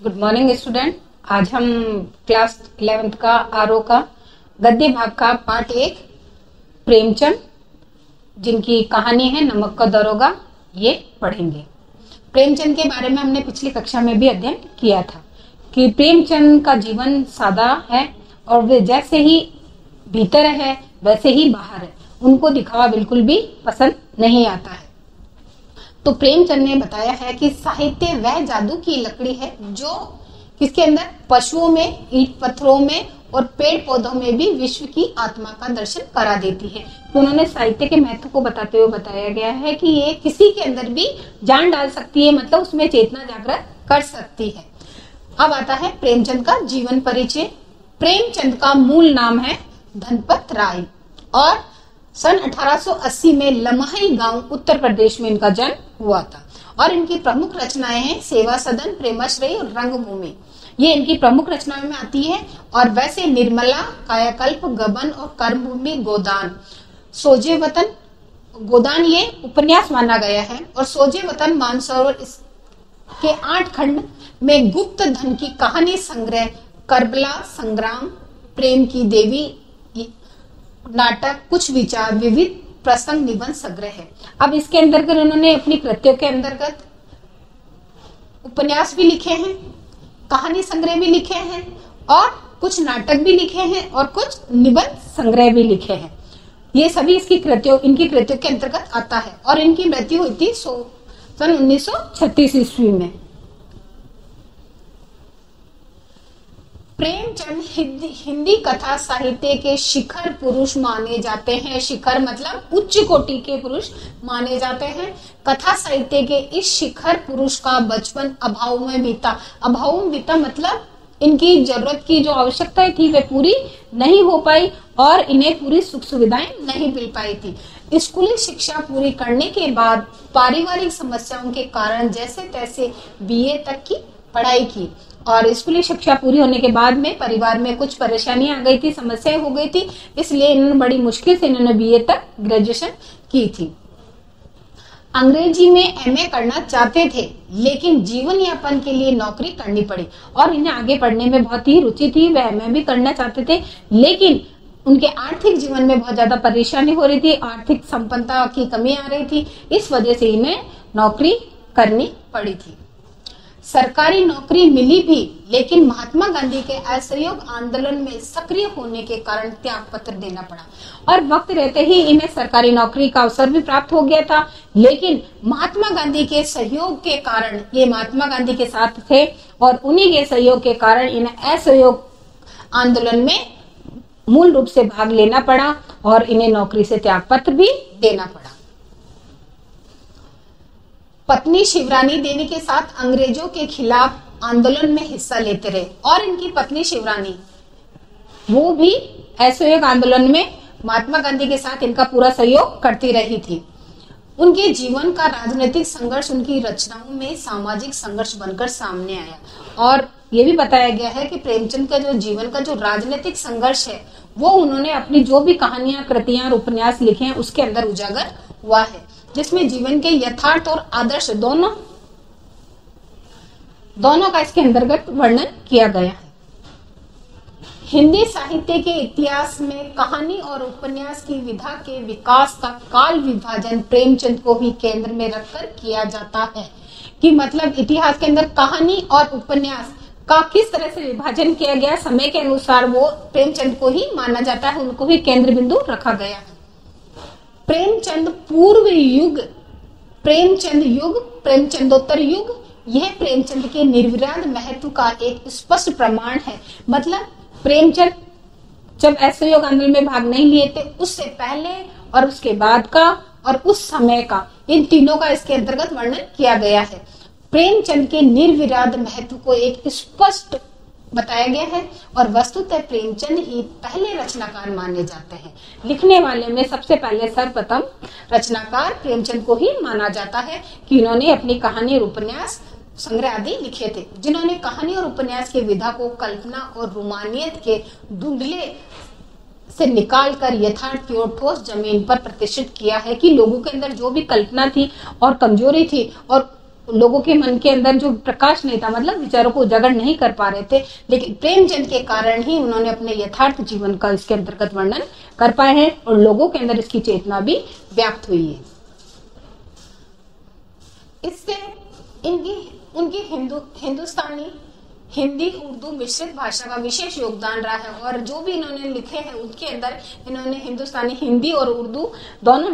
Good morning student. आज हम class 11th का आरओ का गद्य भाग का पार्ट 1 प्रेमचंद, जिनकी कहानी है नमक का दरोगा, ये पढ़ेंगे। प्रेमचंद के बारे में हमने पिछली कक्षा में भी अध्ययन किया था कि प्रेमचंद का जीवन सादा है और वे जैसे ही भीतर है वैसे ही बाहर है। उनको दिखावा बिल्कुल भी पसंद नहीं आता है। तो प्रेमचंद ने बताया है कि साहित्य वह जादू की लकड़ी है जो किसके अंदर, पशुओं में, ईंट पत्थरों में और पेड़ पौधों में भी विश्व की आत्मा का दर्शन करा देती है। तो उन्होंने साहित्य के महत्व को बताते हुए बताया गया है कि ये किसी के अंदर भी जान डाल सकती है, मतलब उसमें चेतना जागृत कर सकती है। अब आता है प्रेमचंद का जीवन परिचय। प्रेमचंद का मूल नाम है धनपत राय और सन 1880 में लमही गांव उत्तर प्रदेश में इनका जन्म हुआ था। और इनकी प्रमुख रचनाएं हैं सेवा सदन, प्रेमाश्रय और रंगभूमि। ये इनकी प्रमुख रचनाओं में आती है। और वैसे निर्मला, कायाकल्प, गबन और कर्मभूमि, गोदान, सोजे वतन, गोदान ये उपन्यास माना गया है। और सोजे वतन, मानसरोवर के 8 खंड में गुप्त धन की कहानी संग्रह, करबला संग्राम, प्रेम की देवी नाटक, कुछ विचार, विविध प्रसंग निबंध संग्रह है। अब इसके अंतर्गत उन्होंने अपनी कृतियों के अंतर्गत उपन्यास भी लिखे हैं, कहानी संग्रह भी लिखे हैं और कुछ नाटक भी लिखे हैं और कुछ निबंध संग्रह भी लिखे हैं। ये सभी इनकी कृतियों के अंतर्गत आता है। और इनकी मृत्यु हुई थी सन 1936 ईस्वी में। प्रेमचंद हिंदी कथा साहित्य के शिखर पुरुष माने जाते हैं। शिखर मतलब उच्च कोटि के पुरुष माने जाते हैं। कथा साहित्य के इस शिखर पुरुष का बचपन अभाव में बीता। अभाव में बीता मतलब इनकी जरूरत की जो आवश्यकताएं थी वे पूरी नहीं हो पाई और इन्हें पूरी सुख सुविधाएं नहीं मिल पाई थी। स्कूली शिक्षा पूरी करने के बाद पारिवारिक समस्याओं के कारण जैसे तैसे बीए तक की पढ़ाई की। और स्कूली शिक्षा पूरी होने के बाद में परिवार में कुछ परेशानियां आ गई थी, समस्याएं हो गई थी, इसलिए इन्होंने बड़ी मुश्किल से इन्होंने बीए तक ग्रेजुएशन की थी। अंग्रेजी में एमए करना चाहते थे, लेकिन जीवन यापन के लिए नौकरी करनी पड़ी। और इन्हें आगे पढ़ने में बहुत ही रुचि थी, वह एमए भी करना चाहते थे, लेकिन उनके आर्थिक जीवन में बहुत ज्यादा परेशानी हो रही थी, आर्थिक संपन्नता की कमी आ रही थी, इस वजह से इन्हें नौकरी करनी पड़ी थी। सरकारी नौकरी मिली भी, लेकिन महात्मा गांधी के असहयोग आंदोलन में सक्रिय होने के कारण त्याग पत्र देना पड़ा। और वक्त रहते ही इन्हें सरकारी नौकरी का अवसर भी प्राप्त हो गया था, लेकिन महात्मा गांधी के सहयोग के कारण, ये महात्मा गांधी के साथ थे और उन्हीं के सहयोग के कारण इन्हें असहयोग आंदोलन में मूल रूप से भाग लेना पड़ा और इन्हें नौकरी से त्याग पत्र भी देना पड़ा। पत्नी शिवरानी देवी के साथ अंग्रेजों के खिलाफ आंदोलन में हिस्सा लेते रहे। और इनकी पत्नी शिवरानी वो भी असहयोग आंदोलन में महात्मा गांधी के साथ इनका पूरा सहयोग करती रही थी। उनके जीवन का राजनीतिक संघर्ष उनकी रचनाओं में सामाजिक संघर्ष बनकर सामने आया। और ये भी बताया गया है कि प्रेमचंद का जो जीवन का जो राजनीतिक संघर्ष है वो उन्होंने अपनी जो भी कहानियां, कृतियां और उपन्यास लिखे हैं उसके अंदर उजागर हुआ है, जिसमें जीवन के यथार्थ और आदर्श दोनों का इसके अंतर्गत वर्णन किया गया है। हिंदी साहित्य के इतिहास में कहानी और उपन्यास की विधा के विकास का काल विभाजन प्रेमचंद को ही केंद्र में रखकर किया जाता है। कि मतलब इतिहास के अंदर कहानी और उपन्यास का किस तरह से विभाजन किया गया, समय के अनुसार वो प्रेमचंद को ही माना जाता है, उनको ही केंद्र बिंदु रखा गया है। प्रेमचंद पूर्व युग, प्रेमचंद युग, प्रेमचंदोत्तर युग, यह प्रेमचंद के निर्विवाद महत्व का एक स्पष्ट प्रमाण है। मतलब प्रेमचंद जब असहयोग आंदोलन में भाग नहीं लिए थे, उससे पहले और उसके बाद का और उस समय का, इन तीनों का इसके अंतर्गत वर्णन किया गया है। प्रेमचंद के निर्विवाद महत्व को एक स्पष्ट बताया गया है। और वस्तुतः प्रेमचंद ही पहले रचनाकार माने जाते हैं। लिखने वाले में सबसे पहले सर्वप्रथम रचनाकार प्रेमचंद को ही माना जाता है कि इन्होंने अपनी कहानी और उपन्यास संग्रह आदि लिखे थे, जिन्होंने कहानी और उपन्यास की विधा को कल्पना और रोमानियत के धुंधले से निकालकर यथार्थ की ओर ठोस जमीन पर प्रतिष्ठित किया है। कि लोगों के अंदर जो भी कल्पना थी और कमजोरी थी और लोगों के मन के अंदर जो प्रकाश नहीं था, मतलब विचारों को उजागर नहीं कर पा रहे थे, लेकिन प्रेमचंद के कारण ही उन्होंने अपने यथार्थ जीवन का इसके अंतर्गत वर्णन कर पाए हैं और लोगों के अंदर इसकी चेतना भी व्याप्त हुई है। इससे उनकी हिंदुस्तानी हिंदी उर्दू मिश्रित भाषा का विशेष योगदान रहा है और जो भी इन्होंने लिखे हैं उनके अंदर इन्होंने हिंदुस्तानी हिंदी और उर्दू दोनों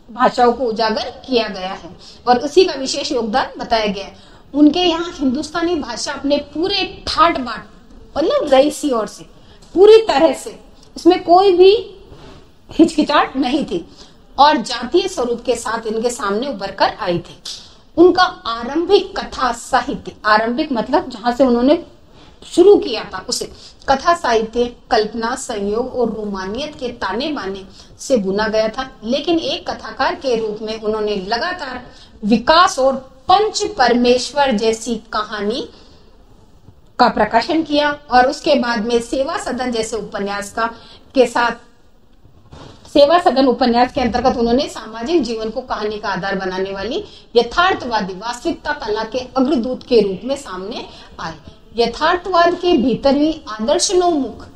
भाषाओं को उजागर किया गया है और उसी का विशेष योगदान बताया गया है। उनके यहाँ हिंदुस्तानी भाषा अपने पूरे ठाट बाट मतलब रईसी और से पूरी तरह से इसमें कोई भी हिचकिचाहट नहीं थी और जातीय स्वरूप के साथ इनके सामने उभर कर आई थी। उनका आरंभिक कथा साहित्य, आरंभिक मतलब जहां से उन्होंने शुरू किया था उसे कथा साहित्य कल्पना, संयोग और रोमानियत के ताने बाने से बुना गया था, लेकिन एक कथाकार के रूप में उन्होंने लगातार विकास और पंच परमेश्वर जैसी कहानी का प्रकाशन किया और उसके बाद में सेवा सदन जैसे उपन्यास के साथ सेवा सदन उपन्यास के अंतर्गत उन्होंने सामाजिक जीवन को कहानी का आधार बनाने वाली यथार्थवादी वास्तविकता कला के अग्रदूत के रूप में सामने आए। यथार्थवाद के भीतर ही आदर्शनोन्मुख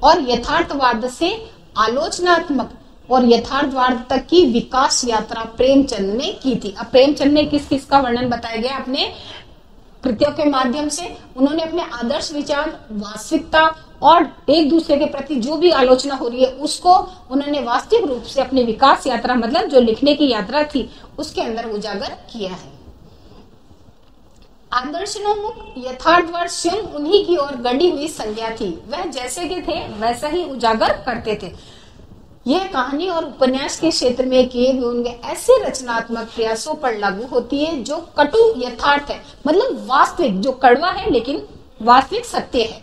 और यथार्थवाद से आलोचनात्मक और यथार्थवाद तक की विकास यात्रा प्रेमचंद ने की थी। अब प्रेमचंद ने किस किस का वर्णन बताया गया अपने कृतियों के माध्यम से। उन्होंने अपने आदर्श विचार, वास्तविकता और एक दूसरे के प्रति जो भी आलोचना हो रही है उसको उन्होंने वास्तविक रूप से अपनी विकास यात्रा मतलब जो लिखने की यात्रा थी उसके अंदर उजागर किया है। आदर्शनोन्मुख यथार्थवाद स्वयं उन्हीं की ओर गढ़ी हुई संज्ञा थी। वह जैसे के थे वैसा ही उजागर करते थे। यह कहानी और उपन्यास के क्षेत्र में किए हुए उनके ऐसे रचनात्मक प्रयासों पर लागू होती है जो कटु यथार्थ है, मतलब वास्तविक, जो कड़वा है लेकिन वास्तविक सत्य है,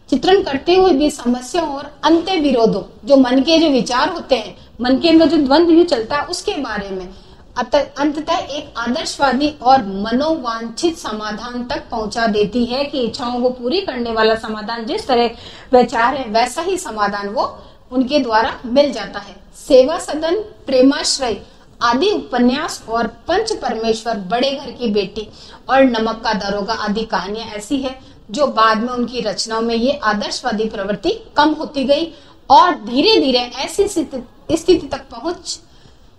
चित्रण करते हुए भी समस्याओं और अंत्य विरोधों, जो मन के जो विचार होते हैं, मन के अंदर जो द्वंद्व भी चलता है उसके बारे में अंततः एक आदर्शवादी और मनोवांछित समाधान तक पहुंचा देती है कि इच्छाओं को पूरी करने वाला समाधान जिस तरह विचार है वैसा ही समाधान वो उनके द्वारा मिल जाता है। सेवा सदन, प्रेमाश्रय आदि उपन्यास और पंच परमेश्वर, बड़े घर की बेटी और नमक का दरोगा आदि कहानियां ऐसी है जो बाद में उनकी रचनाओं में ये आदर्शवादी प्रवृत्ति कम होती गई और धीरे धीरे ऐसी स्थिति तक पहुंच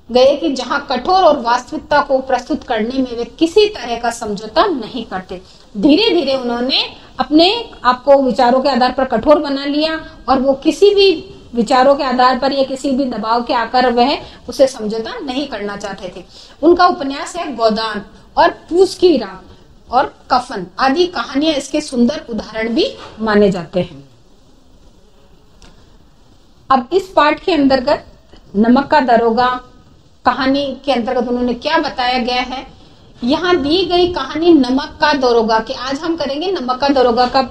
गए कि जहां कठोर और वास्तविकता को प्रस्तुत करने में वे किसी तरह का समझौता नहीं करते। धीरे धीरे उन्होंने अपने आपको विचारों के आधार पर कठोर बना लिया और वो किसी भी विचारों के आधार पर या किसी भी दबाव के आकर वह उसे समझौता नहीं करना चाहते थे। उनका उपन्यास है गोदान और पूछ की रात और कफन आदि कहानियां इसके सुंदर उदाहरण भी माने जाते हैं। अब इस पाठ के अंतर्गत नमक का दरोगा कहानी के अंतर्गत उन्होंने क्या बताया गया है, यहाँ दी गई कहानी नमक का दरोगा की आज हम करेंगे नमक का दरोगा का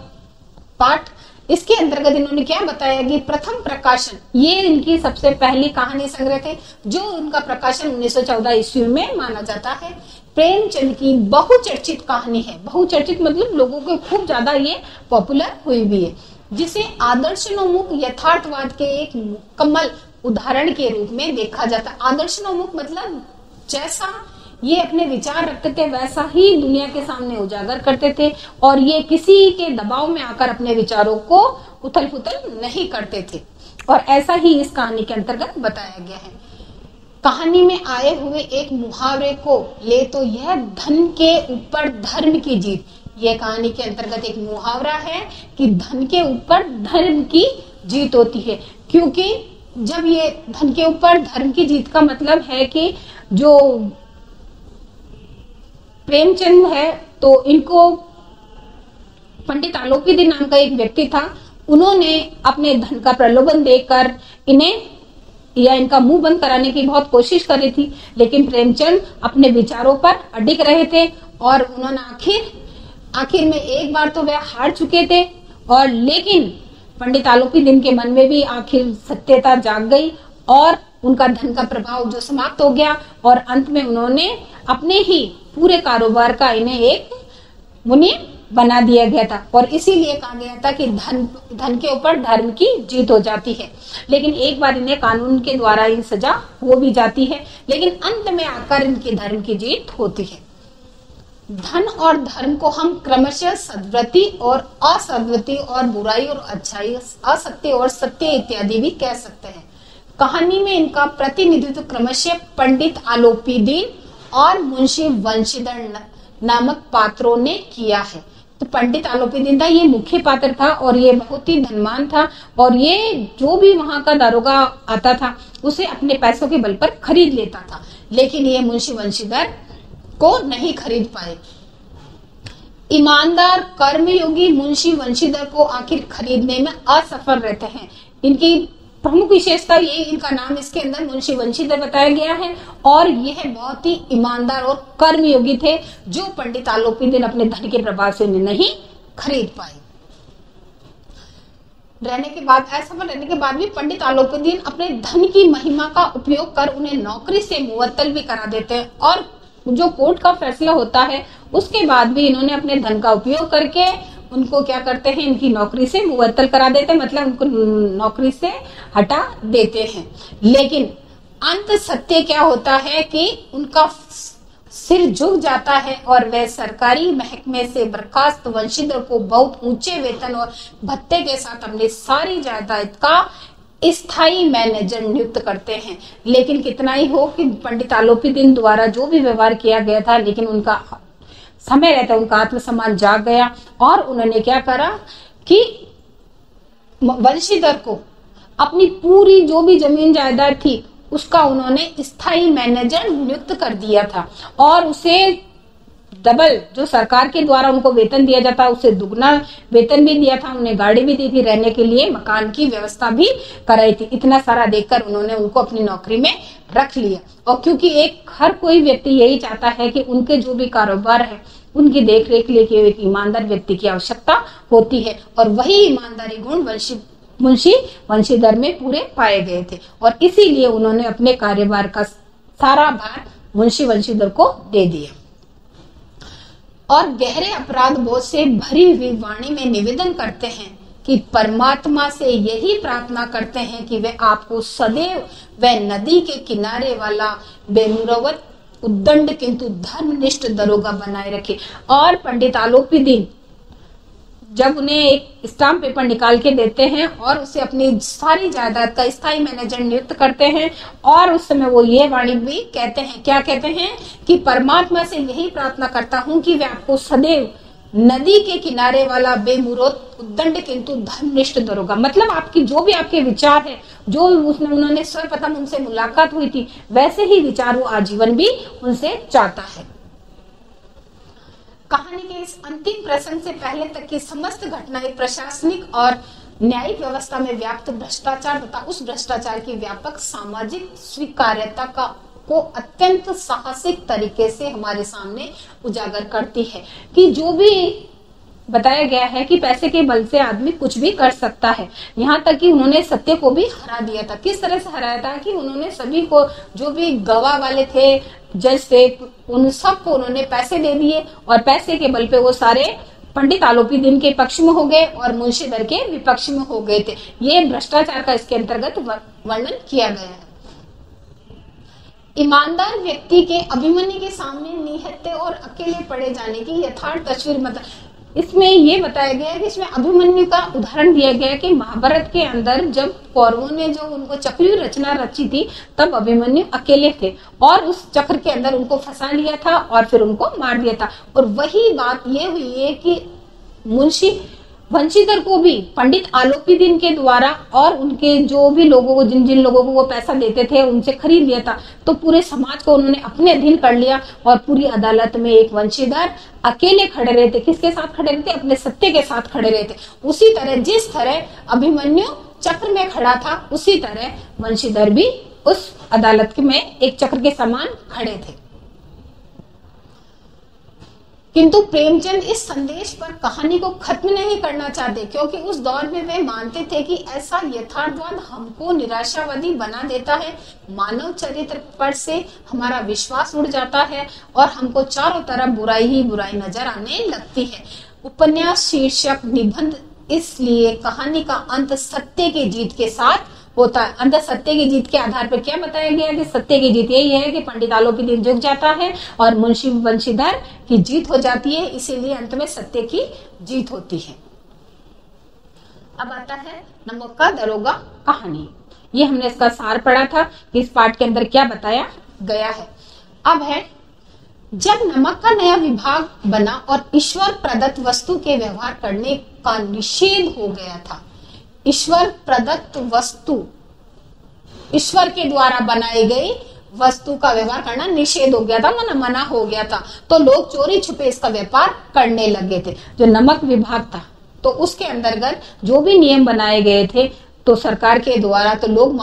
पाठ। इसके अंतर्गत इन्होंने क्या बताया कि प्रथम प्रकाशन, ये इनकी सबसे पहली कहानी संग्रह थे जो उनका प्रकाशन 1914 ईस्वी में माना जाता है। प्रेमचंद की बहुचर्चित कहानी है, बहुचर्चित मतलब लोगों को खूब ज्यादा ये पॉपुलर हुई भी है, जिसे आदर्शनोन्मुख यथार्थवाद के एक मुकम्मल उदाहरण के रूप में देखा जाता है। आदर्शनोन्मुख मतलब जैसा ये अपने विचार रखते थे वैसा ही दुनिया के सामने उजागर करते थे और ये किसी के दबाव में आकर अपने विचारों को उथल पुथल नहीं करते थे और ऐसा ही इस कहानी के अंतर्गत बताया गया है। कहानी में आए हुए एक मुहावरे को ले तो यह धन के ऊपर धर्म की जीत, यह कहानी के अंतर्गत एक मुहावरा है कि धन के ऊपर धर्म की जीत होती है, क्योंकि जब ये धन के ऊपर धर्म की जीत का मतलब है कि जो प्रेमचंद है तो इनको पंडित आलोपी नाम का एक व्यक्ति था, उन्होंने अपने धन का प्रलोभन देकर इन्हें या इनका मुंह बंद कराने की बहुत कोशिश करी थी, लेकिन प्रेमचंद अपने विचारों पर अडिग रहे थे और उन्होंने आखिर में एक बार तो वह हार चुके थे और लेकिन पंडित आलोपी के मन में भी आखिर सत्यता जाग गई और उनका धन का प्रभाव जो समाप्त हो गया और अंत में उन्होंने अपने ही पूरे कारोबार का इन्हें एक मुनीम बना दिया गया था और इसीलिए कहा गया था कि धन के ऊपर धर्म की जीत हो जाती है। लेकिन एक बार इन्हें कानून के द्वारा इन सजा हो भी जाती है, लेकिन अंत में आकर इनकी धर्म की जीत होती है। धन और धर्म को हम क्रमशः सद्वृत्ति और असद्वृत्ति और बुराई और अच्छाई, असत्य और सत्य इत्यादि भी कह सकते हैं। कहानी में इनका प्रतिनिधित्व क्रमशः पंडित आलोपीदीन और मुंशी वंशीधर नामक पात्रों ने किया है। तो पंडित आलोपीदीन था, ये मुख्य पात्र था और ये बहुत ही धनवान था और ये जो भी वहां का दारोगा आता था उसे अपने पैसों के बल पर खरीद लेता था, लेकिन ये मुंशी वंशीधर को नहीं खरीद पाए। ईमानदार कर्मयोगी मुंशी वंशीधर को आखिर खरीदने में असफल रहते हैं। इनकी प्रमुख विशेषता ये, इनका नाम इसके अंदर मुंशी वंशीधर बताया गया है और यह बहुत ही ईमानदार और कर्मयोगी थे, जो पंडित आलोपीदीन अपने धन के प्रभाव से उन्हें नहीं खरीद पाए। असफल रहने के बाद भी पंडित आलोपीदीन अपने धन की महिमा का उपयोग कर उन्हें नौकरी से मुअत्तल भी करा देते हैं और जो कोर्ट का फैसला होता है उसके बाद भी इन्होंने अपने धन का उपयोग करके उनको क्या करते हैं, इनकी नौकरी से मुअत्तल करा देते हैं, मतलब उनको नौकरी से हटा देते हैं। लेकिन अंत सत्य क्या होता है कि उनका सिर झुक जाता है और वे सरकारी महकमे से बर्खास्त वंशीधर को बहुत ऊंचे वेतन और भत्ते के साथ अपनी सारी जायदाद का स्थायी मैनेजर नियुक्त करते हैं। लेकिन कितना ही हो कि पंडित आलोपीदीन द्वारा जो भी व्यवहार किया गया था, लेकिन उनका समय रहता उनका आत्मसम्मान जाग गया और उन्होंने क्या करा कि वंशीधर को अपनी पूरी जो भी जमीन जायदाद थी उसका उन्होंने स्थायी मैनेजर नियुक्त कर दिया था और उसे डबल जो सरकार के द्वारा उनको वेतन दिया जाता उसे दुगना वेतन भी दिया था, उन्हें गाड़ी भी दी थी, रहने के लिए मकान की व्यवस्था भी कराई थी। इतना सारा देखकर उन्होंने उनको अपनी नौकरी में रख लिया और क्योंकि हर कोई व्यक्ति यही चाहता है कि उनके जो भी कारोबार है उनकी देखरेख के लिए एक ईमानदार व्यक्ति की आवश्यकता होती है और वही ईमानदारी गुण मुंशी वंशीधर में पूरे पाए गए थे और इसीलिए उन्होंने अपने कार्यभार का सारा भार मुंशी वंशीधर को दे दिया और गहरे अपराध बोध से भरी हुई वाणी में निवेदन करते हैं कि परमात्मा से यही प्रार्थना करते हैं कि वे आपको सदैव वह नदी के किनारे वाला बेमुरवत उद्दंड किंतु धर्मनिष्ठ दरोगा बनाए रखे। और पंडित आलोपीदीन जब उन्हें एक स्टाम्प पेपर निकाल के देते हैं और उसे अपनी सारी जायदाद का स्थायी मैनेजर नियुक्त करते हैं और उस समय वो ये वाणी भी कहते हैं, क्या कहते हैं कि परमात्मा से यही प्रार्थना करता हूं कि वे आपको सदैव नदी के किनारे वाला बेमुरत उद्दंड किंतु धर्मनिष्ठ दरोगा, मतलब आपकी जो भी आपके विचार है, जो उसने उन्होंने सर्वप्रथम उनसे मुलाकात हुई थी वैसे ही विचार वो आजीवन भी उनसे चाहता है। कहानी के इस अंतिम प्रसंग से पहले तक की समस्त घटनाएं प्रशासनिक और न्यायिक व्यवस्था में व्याप्त भ्रष्टाचार तथा उस भ्रष्टाचार की व्यापक सामाजिक स्वीकार्यता को अत्यंत साहसिक तरीके से हमारे सामने उजागर करती है कि जो भी बताया गया है कि पैसे के बल से आदमी कुछ भी कर सकता है। यहाँ तक कि उन्होंने सत्य को भी हरा दिया था। किस तरह से हराया था कि उन्होंने सभी को, जो भी गवाह वाले थे, जज थे, उन सबको उन्होंने पैसे दे दिए और पैसे के बल पे वो सारे पंडित आलोपीदीन के पक्ष में हो गए और मुंशीधर के विपक्ष में हो गए थे। ये भ्रष्टाचार का इसके अंतर्गत वर्णन किया गया है। ईमानदार व्यक्ति के अभिमन्यु के सामने निहत्थे और अकेले पड़े जाने की यथार्थ तस्वीर, मतलब इसमें ये बताया गया है कि इसमें अभिमन्यु का उदाहरण दिया गया है कि महाभारत के अंदर जब कौरवों ने जो उनको चक्रव्यूह रचना रची थी तब अभिमन्यु अकेले थे और उस चक्र के अंदर उनको फंसा लिया था और फिर उनको मार दिया था। और वही बात ये हुई है कि मुंशी वंशीधर को भी पंडित आलोपीदीन के द्वारा और उनके जो भी लोगों को, जिन जिन लोगों को वो पैसा देते थे, उनसे खरीद लिया था। तो पूरे समाज को उन्होंने अपने अधीन कर लिया और पूरी अदालत में एक वंशीधर अकेले खड़े रहे थे। किसके साथ खड़े रहते? अपने सत्य के साथ खड़े रहे थे। उसी तरह जिस तरह अभिमन्यु चक्र में खड़ा था, उसी तरह वंशीधर भी उस अदालत में एक चक्र के समान खड़े थे। किंतु प्रेमचंद इस संदेश पर कहानी को खत्म नहीं करना चाहते, क्योंकि उस दौर में वे मानते थे कि ऐसा यथार्थवाद हमको निराशावादी बना देता है, मानव चरित्र पर से हमारा विश्वास उड़ जाता है और हमको चारों तरफ बुराई ही बुराई नजर आने लगती है। उपन्यास शीर्षक निबंध, इसलिए कहानी का अंत सत्य की जीत के साथ होता है। अंत सत्य की जीत के आधार पर क्या बताया गया कि सत्य की जीत यही है कि पंडित आलोपीदीन झुक जाता है और मुंशी बंशीधर की जीत हो जाती है, इसीलिए अंत में सत्य की जीत होती है। अब आता है नमक का दरोगा कहानी। ये हमने इसका सार पढ़ा था कि इस पाठ के अंदर क्या बताया गया है। अब है, जब नमक का नया विभाग बना और ईश्वर प्रदत्त वस्तु के व्यवहार करने का निषेध हो गया था। ईश्वर प्रदत्त वस्तु, ईश्वर के द्वारा बनाई गई वस्तु का व्यवहार करना निषेध हो गया था, मना हो गया था, तो लोग चोरी छुपे इसका व्यापार करने लगे थे। जो नमक विभाग था तो उसके अंतर्गत जो भी नियम बनाए गए थे तो सरकार के द्वारा, तो लोग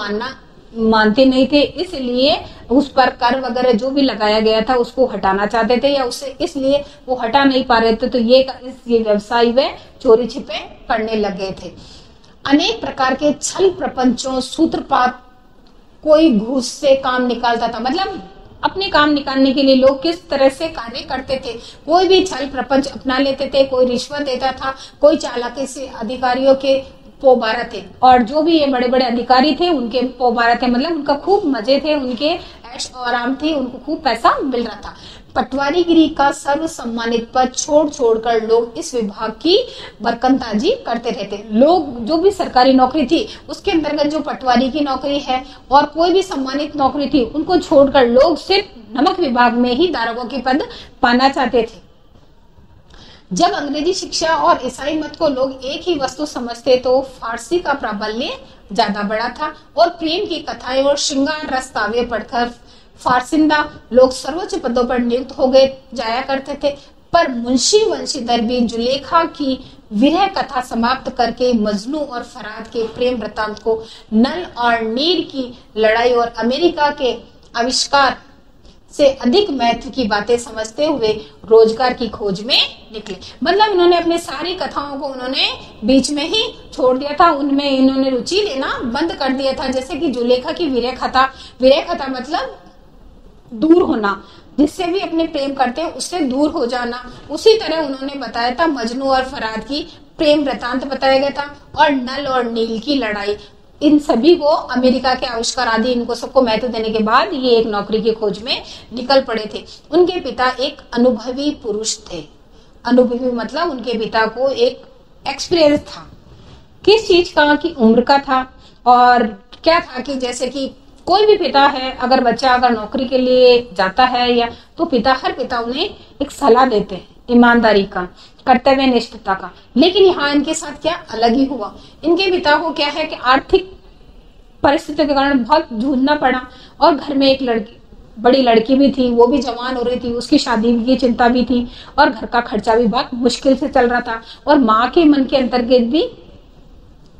मानते नहीं थे, इसलिए उस पर कर वगैरह जो भी लगाया गया था उसको हटाना चाहते थे, या उससे इसलिए वो हटा नहीं पा रहे थे, तो ये व्यवसाय वे चोरी छिपे करने लगे थे। अनेक प्रकार के छल प्रपंचों, सूत्रपात, कोई घूस से काम निकालता था, मतलब अपने काम निकालने के लिए लोग किस तरह से कार्य करते थे। कोई भी छल प्रपंच अपना लेते थे, कोई रिश्वत देता था, कोई चालाकी से अधिकारियों के पोबारा थे, और जो भी ये बड़े बड़े अधिकारी थे उनके पोबारा थे, मतलब उनका खूब मजे थे, उनके ऐश और आराम थे, उनको खूब पैसा मिल रहा था। पटवारीगिरी का सर्व सम्मानित पद छोड़कर लोग इस विभाग की बरकंताजी करते रहते। लोग जो भी सरकारी नौकरी थी उसके अंतर्गत जो पटवारी की नौकरी है और कोई भी सम्मानित नौकरी थी उनको छोड़कर लोग सिर्फ नमक विभाग में ही दारोगों के पद पाना चाहते थे। जब अंग्रेजी शिक्षा और ईसाई मत को लोग एक ही वस्तु समझते तो फारसी का प्राबल्य ज्यादा बड़ा था और प्रेम की कथाएं और श्रृंगार रस काव्य पढ़कर फारसिंदा लोग सर्वोच्च पदों पर नियुक्त हो गए जाया करते थे। पर मुंशी बंशीधर भी जुलेखा की विरह कथा समाप्त करके मजनू और फराद के प्रेम वृतांत को, नल और नीर की लड़ाई और अमेरिका के आविष्कार से अधिक महत्व की बातें समझते हुए रोजगार की खोज में निकले। मतलब इन्होंने अपने सारी कथाओं को उन्होंने बीच में ही छोड़ दिया था, उनमें इन्होंने रुचि लेना बंद कर दिया था। जैसे कि जुलेखा की विरह कथा मतलब दूर होना, जिससे भी अपने प्रेम करते हैं उससे दूर हो जाना। उसी तरह उन्होंने बताया था मजनू और फराद की प्रेम वृतांत बताया गया था, और नल और नील की लड़ाई। इन सभी को अमेरिका के आविष्कार आदि इनको सबको महत्व देने के बाद ये एक नौकरी की खोज में निकल पड़े थे। उनके पिता एक अनुभवी पुरुष थे। अनुभवी मतलब उनके पिता को एक एक्सपीरियंस था, किस चीज का, की उम्र का था। और क्या था कि जैसे कि कोई भी पिता है, अगर बच्चा अगर नौकरी के लिए जाता है या तो हर पिता उन्हें एक सलाह देते हैं ईमानदारी का, कर्तव्य निष्ठता का। लेकिन यहाँ इनके साथ क्या अलग ही हुआ। इनके पिता को क्या है कि आर्थिक परिस्थितियों के कारण बहुत जूझना पड़ा, और घर में एक बड़ी लड़की भी थी, वो भी जवान हो रही थी, उसकी शादी की चिंता भी थी, और घर का खर्चा भी बहुत मुश्किल से चल रहा था। और माँ के मन के अंतर्गत भी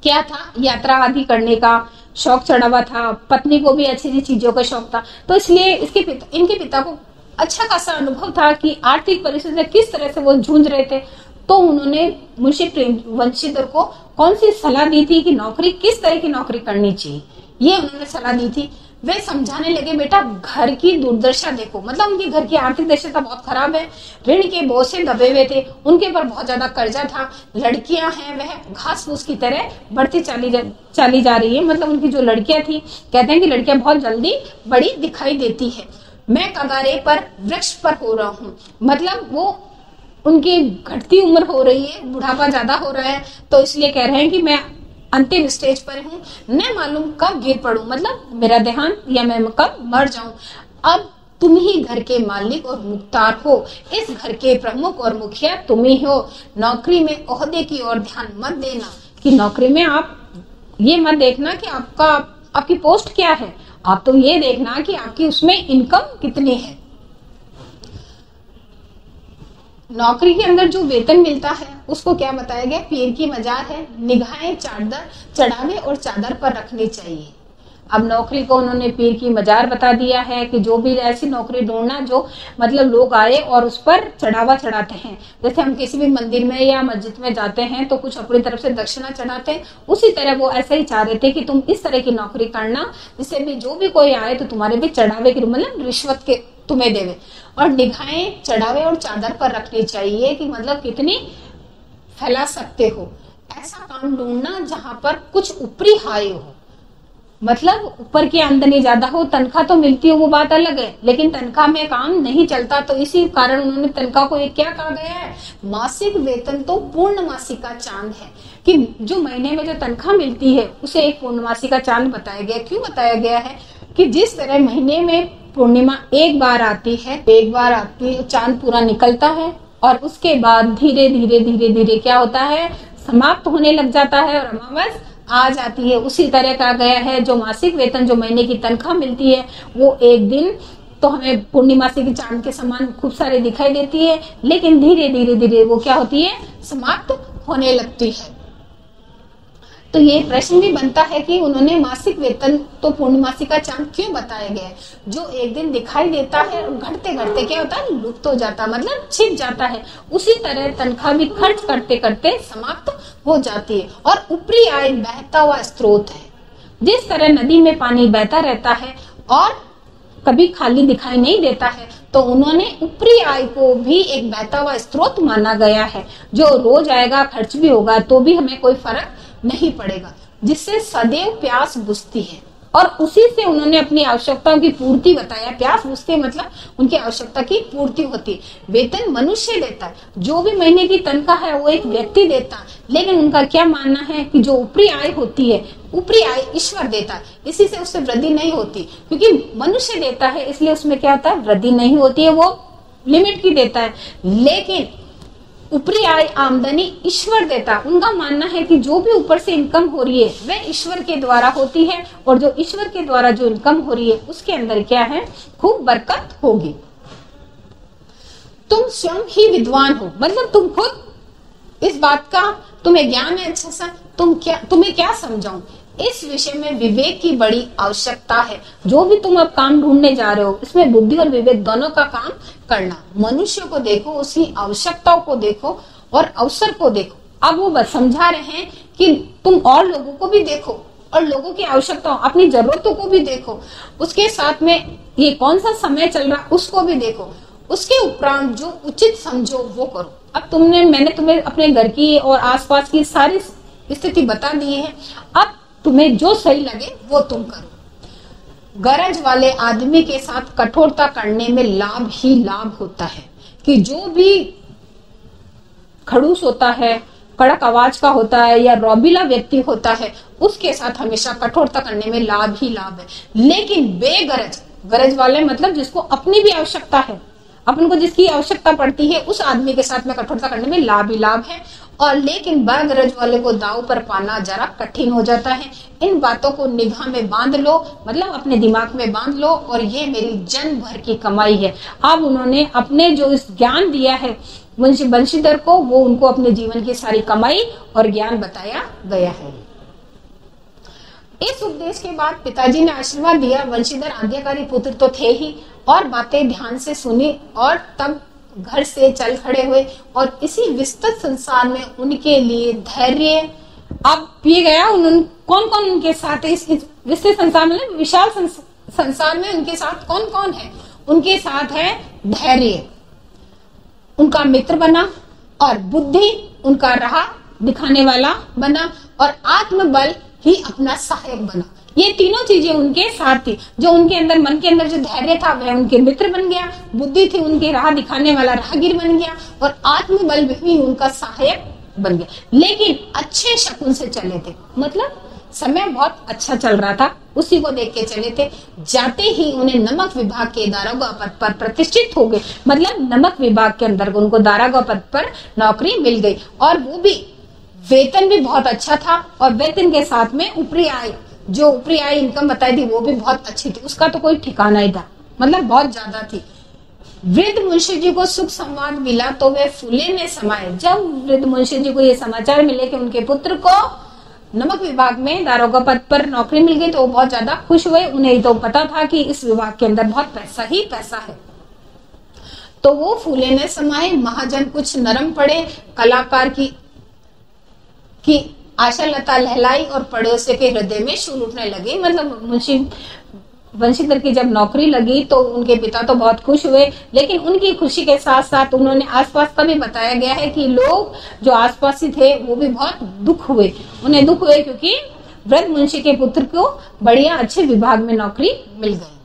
क्या था, यात्रा आदि करने का शौक चढ़ा हुआ था, पत्नी को भी अच्छी अच्छी चीजों का शौक था। तो इसलिए इनके पिता को अच्छा खासा अनुभव था कि आर्थिक परिस्थिति से किस तरह से वो जूझ रहे थे। तो उन्होंने मुंशी बंशीधर को कौन सी सलाह दी थी कि नौकरी किस तरह की नौकरी करनी चाहिए, ये उन्होंने सलाह दी थी। वे समझाने लगे, बेटा घर की दुर्दशा देखो, मतलब उनके घर की आर्थिक दशा बहुत खराब है, ऋण के बोझ से दबे हुए थे, उनके ऊपर बहुत ज्यादा कर्जा था, लड़कियां हैं वह घास फूस की तरह बढ़ती चली जा रही है। मतलब उनकी जो लड़कियां थी, कहते हैं कि लड़कियां बहुत जल्दी बड़ी दिखाई देती है। मैं कगारे पर वृक्ष पर हो रहा हूँ, मतलब वो उनकी घटती उम्र हो रही है, बुढ़ापा ज्यादा हो रहा है, तो इसलिए कह रहे हैं कि मैं अंतिम स्टेज पर हूँ, न मालूम कब गिर पड़ूं, मतलब मेरा देहांत या मैं कब मर जाऊं। अब तुम ही घर के मालिक और मुख्तार हो, इस घर के प्रमुख और मुखिया तुम ही हो। नौकरी में ओहदे की ओर ध्यान मत देना, कि नौकरी में आप ये मत देखना कि आपकी पोस्ट क्या है, आप तो ये देखना कि आपकी उसमें इनकम कितनी है। नौकरी के अंदर जो वेतन मिलता है उसको क्या बताया गया, पीर की मजार है, निगाहें चढ़ावे और चादर पर रखनी चाहिए। अब नौकरी को उन्होंने पीर की मजार बता दिया है कि जो भी ऐसी नौकरी ढूंढना जो मतलब लोग आए और उस पर चढ़ावा चढ़ाते हैं। जैसे हम किसी भी मंदिर में या मस्जिद में जाते हैं तो कुछ अपनी तरफ से दक्षिणा चढ़ाते हैं, उसी तरह वो ऐसा ही चाह रहे थे कि तुम इस तरह की नौकरी करना जिससे भी जो भी कोई आए तो तुम्हारे भी चढ़ावे की मतलब रिश्वत के तुम्हें देवे। और निगाहें चढ़ावे और चादर पर रखनी चाहिए कि मतलब कितनी फैला सकते हो। ऐसा काम ढूंढना जहां पर कुछ ऊपरी आय हो, मतलब ऊपर की आमदनी ज्यादा हो, तनख्वाह तो मिलती हो वो बात अलग है, लेकिन तनख्वाह में काम नहीं चलता। तो इसी कारण उन्होंने तनख्वाह को एक क्या कहा गया है, मासिक वेतन तो पूर्णमासी का चांद है, कि जो महीने में जो तनख्वाह मिलती है उसे एक पूर्णमासी का चांद बताया गया। क्यों बताया गया है कि जिस तरह महीने में पूर्णिमा एक बार आती है, चांद पूरा निकलता है और उसके बाद धीरे धीरे धीरे धीरे क्या होता है, समाप्त होने लग जाता है और अमावस आ जाती है। उसी तरह कहा गया है जो मासिक वेतन, जो महीने की तनख्वाह मिलती है, वो एक दिन तो हमें पूर्णिमासी के चांद के समान खूब सारे दिखाई देती है, लेकिन धीरे धीरे धीरे वो क्या होती है, समाप्त होने लगती है। तो ये प्रश्न भी बनता है कि उन्होंने मासिक वेतन तो पूर्णमासी का चांद क्यों बताया गया है, जो एक दिन दिखाई देता है और घटते घटते क्या होता है, लुप्त हो जाता है, मतलब छिप जाता है। उसी तरह तनख्वाह भी खर्च करते करते समाप्त हो जाती है। और ऊपरी आय बहता हुआ स्रोत है। जिस तरह नदी में पानी बहता रहता है और कभी खाली दिखाई नहीं देता है, तो उन्होंने ऊपरी आय को भी एक बहता हुआ स्रोत माना गया है, जो रोज आएगा, खर्च भी होगा तो भी हमें कोई फर्क नहीं पड़ेगा, जिससे सदैव प्यास बुझती है। और उसी से उन्होंने अपनी आवश्यकताओं की पूर्ति बताया। प्यास बुझती मतलब उनकी आवश्यकता की पूर्ति होती है। वेतन मनुष्य देता है, जो भी महीने की तनख्वाह है वो एक व्यक्ति देता है, लेकिन उनका क्या मानना है कि जो ऊपरी आय होती है, ऊपरी आय ईश्वर देता है, इसी से उससे वृद्धि नहीं होती, क्योंकि मनुष्य देता है इसलिए उसमें क्या होता है, वृद्धि नहीं होती है, वो लिमिट की देता है। लेकिन ऊपरी आय आमदनी ईश्वर देता। उनका मानना है कि जो भी ऊपर से इनकम हो रही है वह ईश्वर के द्वारा होती है, और जो ईश्वर के द्वारा जो इनकम हो रही है उसके अंदर क्या है, खूब बरकत होगी। तुम स्वयं ही विद्वान हो, मतलब तुम खुद इस बात का तुम्हें ज्ञान है अच्छा सा, तुम्हें क्या समझाऊं, इस विषय में विवेक की बड़ी आवश्यकता है। जो भी तुम अब काम ढूंढने जा रहे हो, इसमें बुद्धि और विवेक दोनों का काम करना। मनुष्य को देखो, उसकी आवश्यकताओं को देखो और अवसर को देखो। अब वो बस समझा रहे हैं कि तुम और लोगों को भी देखो और लोगों की आवश्यकताओं, अपनी जरूरतों को भी देखो, उसके साथ में ये कौन सा समय चल रहा उसको भी देखो, उसके उपरांत जो उचित समझो वो करो। अब मैंने तुम्हें अपने घर की और आसपास की सारी स्थिति बता दी है, अब तुम्हें जो सही लगे वो तुम करो। गरज वाले आदमी के साथ कठोरता करने में लाभ ही लाभ होता है, कि जो भी खड़ूस होता है, कड़क आवाज का होता है या रौबीला व्यक्ति होता है, उसके साथ हमेशा कठोरता करने में लाभ ही लाभ है। लेकिन बेगरज, गरज वाले मतलब जिसको अपनी भी आवश्यकता है, अपन को जिसकी आवश्यकता पड़ती है, उस आदमी के साथ में कठोरता करने में लाभ ही लाभ है। और लेकिन बगरज वाले को दांव पर पाना जरा कठिन हो जाता है। इन बातों को निगाह में बांध लो, मतलब अपने दिमाग में बांध लो, और ये मेरी जन्म भर की कमाई है। अब उन्होंने अपने जो इस ज्ञान दिया है वंशीधर को, वो उनको अपने जीवन की सारी कमाई और ज्ञान बताया गया है। इस उपदेश के बाद पिताजी ने आशीर्वाद दिया। वंशीधर आज्ञाकारी पुत्र तो थे ही, और बातें ध्यान से सुनी और तब घर से चल खड़े हुए। और इसी विस्तृत संसार में उनके लिए धैर्य, अब पिए गया उन्होंने कौन कौन उनके साथ है, इस विस्तृत संसार में, विशाल संसार में उनके साथ कौन कौन है, उनके साथ है धैर्य, उनका मित्र बना, और बुद्धि उनका राह दिखाने वाला बना, और आत्मबल ही अपना सहायक बना। ये तीनों चीजें उनके साथ थी। जो उनके अंदर, मन के अंदर जो धैर्य था वह उनके मित्र बन गया, बुद्धि थी उनके राह दिखाने वाला राहगीर बन गया, और आत्मबल भी उनका सहायक बन गया। लेकिन अच्छे शकुन से चले थे, मतलब समय बहुत अच्छा चल रहा था, उसी को देख के चले थे। जाते ही उन्हें नमक विभाग के दारोगा पद पर प्रतिष्ठित हो गए, मतलब नमक विभाग के अंदर उनको दारोगा पद पर नौकरी मिल गई, और वो भी वेतन भी बहुत अच्छा था, और वेतन के साथ में ऊपरी आय, जो ऊपरी आय इनकम बताई थी वो भी बहुत अच्छी थी, उसका तो कोई ठिकाना ही था, मतलब बहुत ज्यादा थी। वृद्ध मुंशी जी को सुख संवाद मिला तो वे फूले में समाये। जब वृद्ध मुंशी जी को ये समाचार मिले कि उनके पुत्र को नमक विभाग में दारोगा पद पर नौकरी मिल गई, तो वो बहुत ज्यादा खुश हुए। उन्हें तो पता था कि इस विभाग के अंदर बहुत पैसा ही पैसा है, तो वो फूले में समाये। महाजन कुछ नरम पड़े, कलाकार की आशा लता लहलाई, और पड़ोसी के हृदय में शूल उठने लगे। मतलब मुंशी वंशीधर की जब नौकरी लगी तो उनके पिता तो बहुत खुश हुए, लेकिन उनकी खुशी के साथ साथ उन्होंने आसपास का भी बताया गया है कि लोग जो आसपास ही थे वो भी बहुत दुख हुए। उन्हें दुख हुए क्योंकि वृद्ध मुंशी के पुत्र को बढ़िया अच्छे विभाग में नौकरी मिल गई।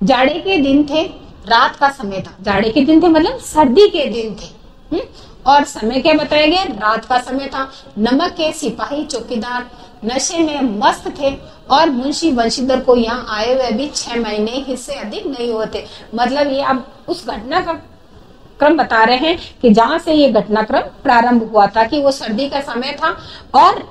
जाड़े के दिन थे, रात का समय था। जाड़े के दिन थे मतलब सर्दी के दिन थे। और समय क्या बताया गया? रात का समय था। नमक के सिपाही चौकीदार नशे में मस्त थे और मुंशी वंशीधर को यहाँ आए हुए भी 6 महीने ही से अधिक नहीं हुए थे। मतलब ये अब उस घटना का क्रम बता रहे हैं कि जहां से ये घटनाक्रम प्रारंभ हुआ था कि वो सर्दी का समय था और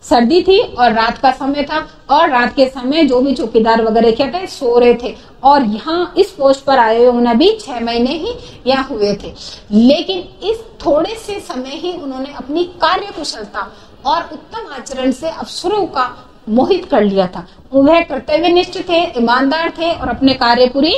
सर्दी थी और रात का समय था, और रात के समय जो भी चौकीदार वगैरह क्या थे, सो रहे थे। और यहाँ इस पोस्ट पर आए हुए उन्हें भी 6 महीने ही यहाँ हुए थे, लेकिन इस थोड़े से समय ही उन्होंने अपनी कार्य कुशलता और उत्तम आचरण से अफसरों का मोहित कर लिया था। वह कर्तव्यनिष्ठ थे, ईमानदार थे और अपने कार्य पूरी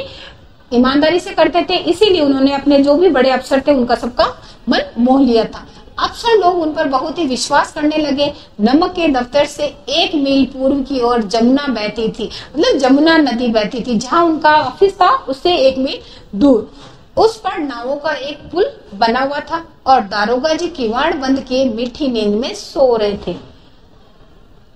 ईमानदारी से करते थे, इसीलिए उन्होंने अपने जो भी बड़े अफसर थे उनका सबका मन मोह लिया था। अफसर लोग उन पर बहुत ही विश्वास करने लगे। नमक के दफ्तर से 1 मील पूर्व की ओर जमुना बहती थी, मतलब जमुना नदी बहती थी। जहां उनका ऑफिस था उससे 1 मील दूर उस पर नावों का एक पुल बना हुआ था और दारोगा जी किवाड़ बंद किए मीठी नींद में सो रहे थे।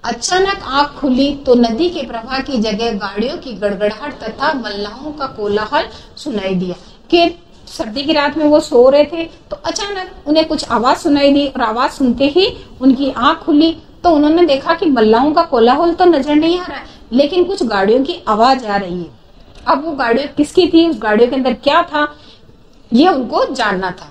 अचानक आंख खुली तो नदी के प्रवाह की जगह गाड़ियों की गड़गड़ाहट तथा मल्लाहों का कोलाहल सुनाई दिया। कि सर्दी की रात में वो सो रहे थे तो अचानक उन्हें कुछ आवाज सुनाई दी और आवाज सुनते ही उनकी आंख खुली तो उन्होंने देखा कि मल्लाहों का कोलाहल तो नजर नहीं आ रहा है, लेकिन कुछ गाड़ियों की आवाज आ रही है। अब वो गाड़ियां किसकी थी, उस गाड़ियों के अंदर क्या था, ये उनको जानना था।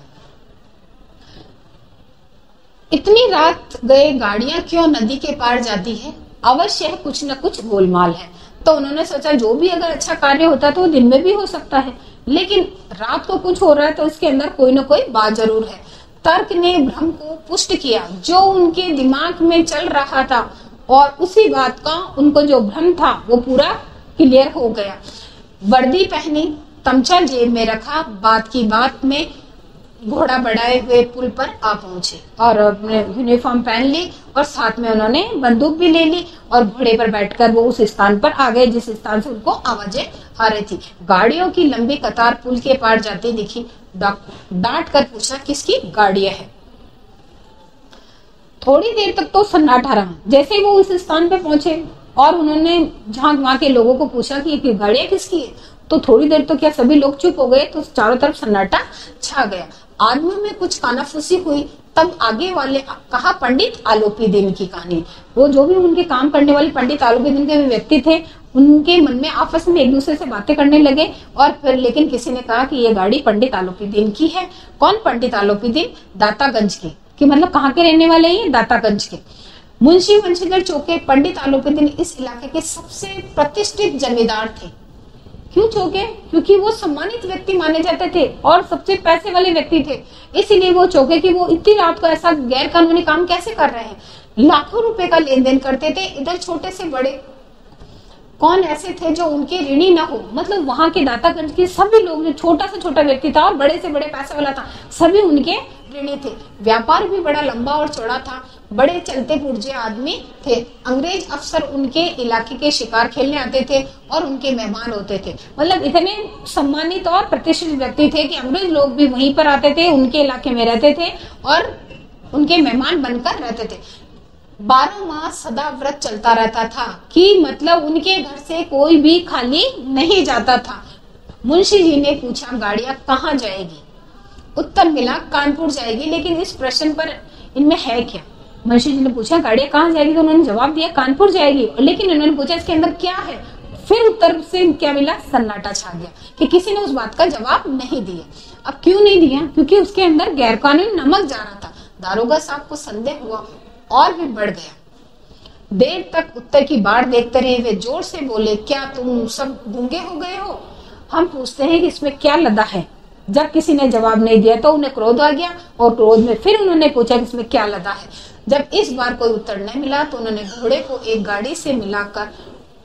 इतनी रात गए गाड़ियां क्यों नदी के पार जाती है? अवश्य है कुछ न कुछ गोलमाल है। तो उन्होंने सोचा जो भी अगर अच्छा कार्य होता तो वो दिन में भी हो सकता है, लेकिन रात को कुछ हो रहा है तो इसके अंदर कोई ना कोई बात जरूर है। तर्क ने भ्रम को पुष्ट किया जो उनके दिमाग में चल रहा था, और उसी बात का उनको जो भ्रम था वो पूरा क्लियर हो गया। वर्दी पहनी, तमचा जेब में रखा, बात की बात में घोड़ा बढ़ाए हुए पुल पर आ पहुंचे और अपने यूनिफॉर्म पहन ली और साथ में उन्होंने बंदूक भी ले ली और घोड़े पर बैठकर वो उस स्थान पर आ गए जिस स्थान से उनको आवाजें आ रही थी। गाड़ियों की लंबी कतार पुल के पार जाती दिखी। डांट कर पूछा किसकी गाड़ियां है। थोड़ी देर तक तो सन्नाटा रहा। जैसे वो उस स्थान पे पहुंचे और उन्होंने जहां वहां के लोगों को पूछा कि ये गाड़ियां किसकी है, तो थोड़ी देर तो क्या सभी लोग चुप हो गए, तो चारों तरफ सन्नाटा छा गया। आदमी में कुछ कानाफूसी हुई। तब आगे वाले कहा पंडित आलोपी दिन की कहानी। वो जो भी उनके काम करने वाले पंडित आलोपी दिन के व्यक्ति थे, उनके मन में आपस में एक दूसरे से बातें करने लगे। और फिर लेकिन किसी ने कहा कि ये गाड़ी पंडित आलोपी दिन की है। कौन पंडित आलोपी दिन? दातागंज के, कि मतलब कहाँ के रहने वाले हैं? दातागंज के। मुंशी वंशीधर चौके पंडित आलोपी दिन इस इलाके के सबसे प्रतिष्ठित जमींदार थे। क्यों चौके? क्योंकि वो सम्मानित व्यक्ति माने जाते थे और सबसे पैसे वाले व्यक्ति थे, इसीलिए वो चौके कि वो इतनी रात को ऐसा गैर कानूनी काम कैसे कर रहे हैं। लाखों रुपए का लेन देन करते थे। इधर छोटे से बड़े कौन ऐसे थे जो उनके ऋणी ना हो। मतलब वहां के दातागंज के सभी लोग, जो छोटा से छोटा व्यक्ति था और बड़े से बड़े पैसे वाला था, सभी उनके ऋणी थे। व्यापार भी बड़ा लंबा और चौड़ा था। बड़े चलते पुर्जे आदमी थे। अंग्रेज अफसर उनके इलाके के शिकार खेलने आते थे और उनके मेहमान होते थे। मतलब इतने सम्मानित और प्रतिष्ठित व्यक्ति थे कि अंग्रेज लोग भी वहीं पर आते थे, उनके इलाके में रहते थे और उनके मेहमान बनकर रहते थे। 12 माह सदा व्रत चलता रहता था कि मतलब उनके घर से कोई भी खाली नहीं जाता था। मुंशी जी ने पूछा गाड़ियां कहाँ जाएगी? उत्तर मिला कानपुर जाएगी। लेकिन इस प्रश्न पर इनमें है क्या? मुंशी जी ने पूछा गाड़ियां कहाँ जाएगी, तो उन्होंने जवाब दिया कानपुर जाएगी। लेकिन उन्होंने पूछा इसके अंदर क्या है? फिर उत्तर से क्या मिला? सन्नाटा छा गया कि किसी ने उस बात का जवाब नहीं दिया। अब क्यों नहीं दिया? क्योंकि उसके अंदर गैर कानूनी नमक जा रहा था। दारोगा साहब को संदेह हुआ और भी बढ़ गया। देर तक उत्तर की बाढ़ देखते रहे। वे जोर से बोले क्या तुम सब गूंगे हो गए हो? हम पूछते हैं कि इसमें क्या लदा है। जब किसी ने जवाब नहीं दिया तो उन्हें क्रोध आ गया और क्रोध में फिर उन्होंने पूछा कि इसमें क्या लदा है। जब इस बार कोई उत्तर नहीं मिला तो उन्होंने घोड़े को एक गाड़ी से मिलाकर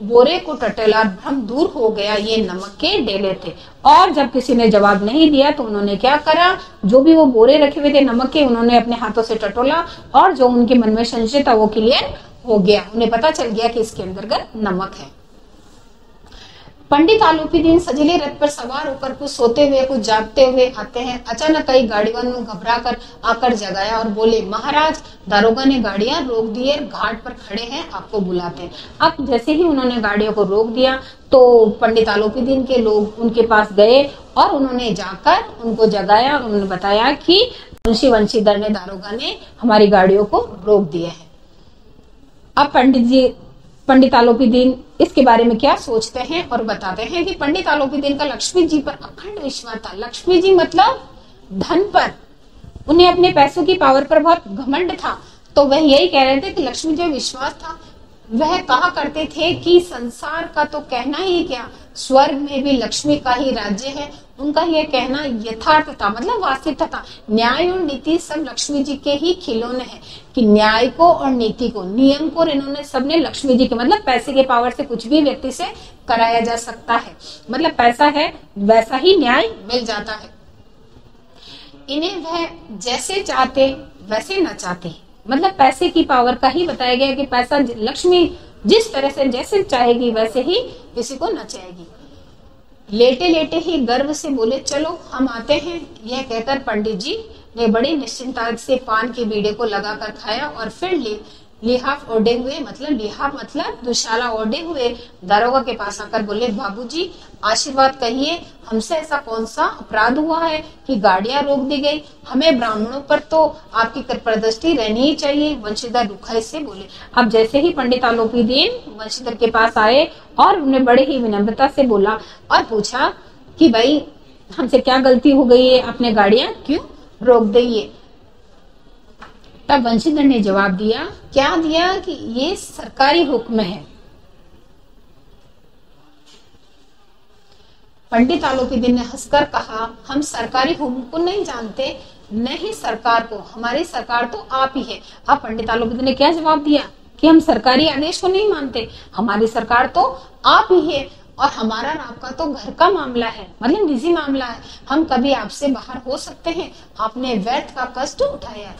बोरे को टटोला। भ्रम दूर हो गया, ये नमक के डेले थे। और जब किसी ने जवाब नहीं दिया तो उन्होंने क्या करा, जो भी वो बोरे रखे हुए थे नमक के, उन्होंने अपने हाथों से टटोला और जो उनके मन में संशय था वो क्लियर हो गया। उन्हें पता चल गया कि इसके अंतर्गत नमक है। पंडित आलोपीदीन सजीले रथ पर सवार होकर कुछ सोते हुए कुछ जागते हुए आते हैं। अचानक कई गाड़ियों ने घबरा कर आकर जगाया और बोले, महाराज, दारोगा ने गाड़ियां रोक दी और घाट पर खड़े हैं, आपको बुलाते हैं। अब जैसे ही उन्होंने गाड़ियों को रोक दिया तो पंडित आलोपीदीन के लोग उनके पास गए और उन्होंने जाकर उनको जगाया और उन्होंने बताया कि मुंशी वंशीधर ने, दारोगा ने हमारी गाड़ियों को रोक दिया है। अब पंडित आलोपीदीन इसके बारे में क्या सोचते हैं और बताते हैं कि पंडित आलोपीदीन का लक्ष्मी जी पर अखंड विश्वास था। लक्ष्मी जी मतलब धन पर, उन्हें अपने पैसों की पावर पर बहुत घमंड था। तो वह यही कह रहे थे कि लक्ष्मी जी विश्वास था। वह कहा करते थे कि संसार का तो कहना ही क्या, स्वर्ग में भी लक्ष्मी का ही राज्य है। उनका यह कहना यथार्थ था, मतलब वास्तविकता था। न्याय और नीति सब लक्ष्मी जी के ही खिलौने हैं कि न्याय को और नीति को, नियम को इन्होंने सबने लक्ष्मी जी के, मतलब पैसे के पावर से कुछ भी व्यक्ति से कराया जा सकता है। मतलब पैसा है वैसा ही न्याय मिल जाता है। इन्हें वह जैसे चाहते वैसे न चाहते, मतलब पैसे की पावर का ही बताया गया कि पैसा, लक्ष्मी जिस तरह से जैसे चाहेगी वैसे ही किसी को नचाएगी। लेटे लेटे ही गर्व से बोले, चलो हम आते हैं। यह कहकर पंडित जी ने बड़ी निश्चिंता से पान के बीड़े को लगाकर खाया और फिर लिहाफ ओढ़े हुए, मतलब लिहाफ मतलब दुशाला ओढ़े हुए दारोगा के पास आकर बोले, बाबूजी आशीर्वाद कहिए, हमसे ऐसा कौन सा अपराध हुआ है कि गाड़ियां रोक दी गई? हमें ब्राह्मणों पर तो आपकी कृपादृष्टि रहनी ही चाहिए। वंशीधर रुखाई से बोले। अब जैसे ही पंडित आलोपीदीन वंशीधर के पास आए और उन्हें बड़े ही विनम्रता से बोला और पूछा कि भाई हमसे क्या गलती हो गई है, आपने गाड़ियां क्यों रोक दी है? तब वंशीधर ने जवाब दिया, क्या दिया कि ये सरकारी हुक्म है। पंडित आलोपीदीन ने हंसकर कहा, हम सरकारी हुक्म को नहीं जानते, नहीं सरकार को, हमारी सरकार तो आप ही है। अब पंडित आलोपीदीन ने क्या जवाब दिया कि हम सरकारी आदेश को नहीं मानते, हमारी सरकार तो आप ही है और हमारा और आपका तो घर का मामला है, मतलब निजी मामला है। हम कभी आपसे बाहर हो सकते हैं, आपने व्यर्थ का कष्ट उठाया।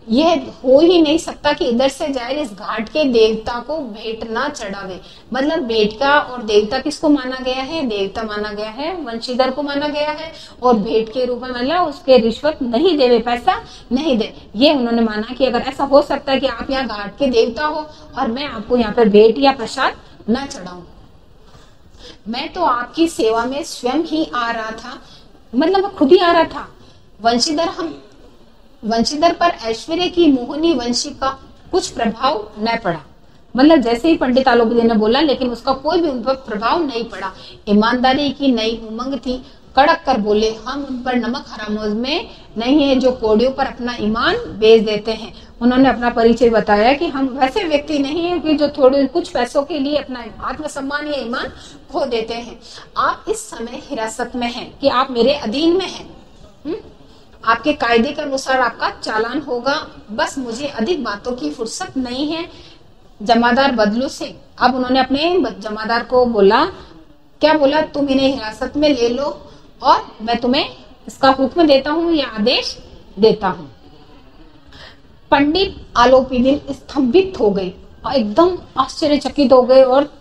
यह हो ही नहीं सकता कि इधर से जाए इस घाट के देवता को भेंट ना चढ़ावे। मतलब भेंट का और देवता किसको माना गया है? देवता माना गया है, वंशीधर को माना गया है। और भेंट के रूप में मतलब उसके रिश्वत नहीं देवे, पैसा नहीं दे। ये उन्होंने माना कि अगर ऐसा हो सकता है कि आप यहाँ घाट के देवता हो और मैं आपको यहाँ पर भेंट या प्रसाद ना चढ़ाऊं, मैं तो आपकी सेवा में स्वयं ही आ रहा था, मतलब खुद ही आ रहा था। वंशीधर पर ऐश्वर्य की मोहिनी वंशी का कुछ प्रभाव न पड़ा। मतलब जैसे ही पंडित आलोपीदीन ने बोला, लेकिन उसका कोई भी उन पर प्रभाव नहीं पड़ा। ईमानदारी की नई उमंग थी। कड़क कर बोले, हम उन पर नमक हरामों में नहीं है जो कोड़ियों पर अपना ईमान बेच देते हैं। उन्होंने अपना परिचय बताया कि हम वैसे व्यक्ति नहीं है कि जो थोड़े कुछ पैसों के लिए अपना आत्मसम्मान या ईमान खो देते हैं। आप इस समय हिरासत में हैं कि आप मेरे अधीन में हैं। आपके कायदे के अनुसार आपका चालान होगा। बस मुझे अधिक बातों की फुर्सत नहीं है। जमादार बदलू से, अब उन्होंने अपने जमादार को बोला, क्या बोला, तुम इन्हें हिरासत में ले लो और मैं तुम्हें इसका हुक्म देता हूँ या आदेश देता हूँ। पंडित आलोपीदीन स्तंभित हो गए और एकदम आश्चर्यचकित हो गए और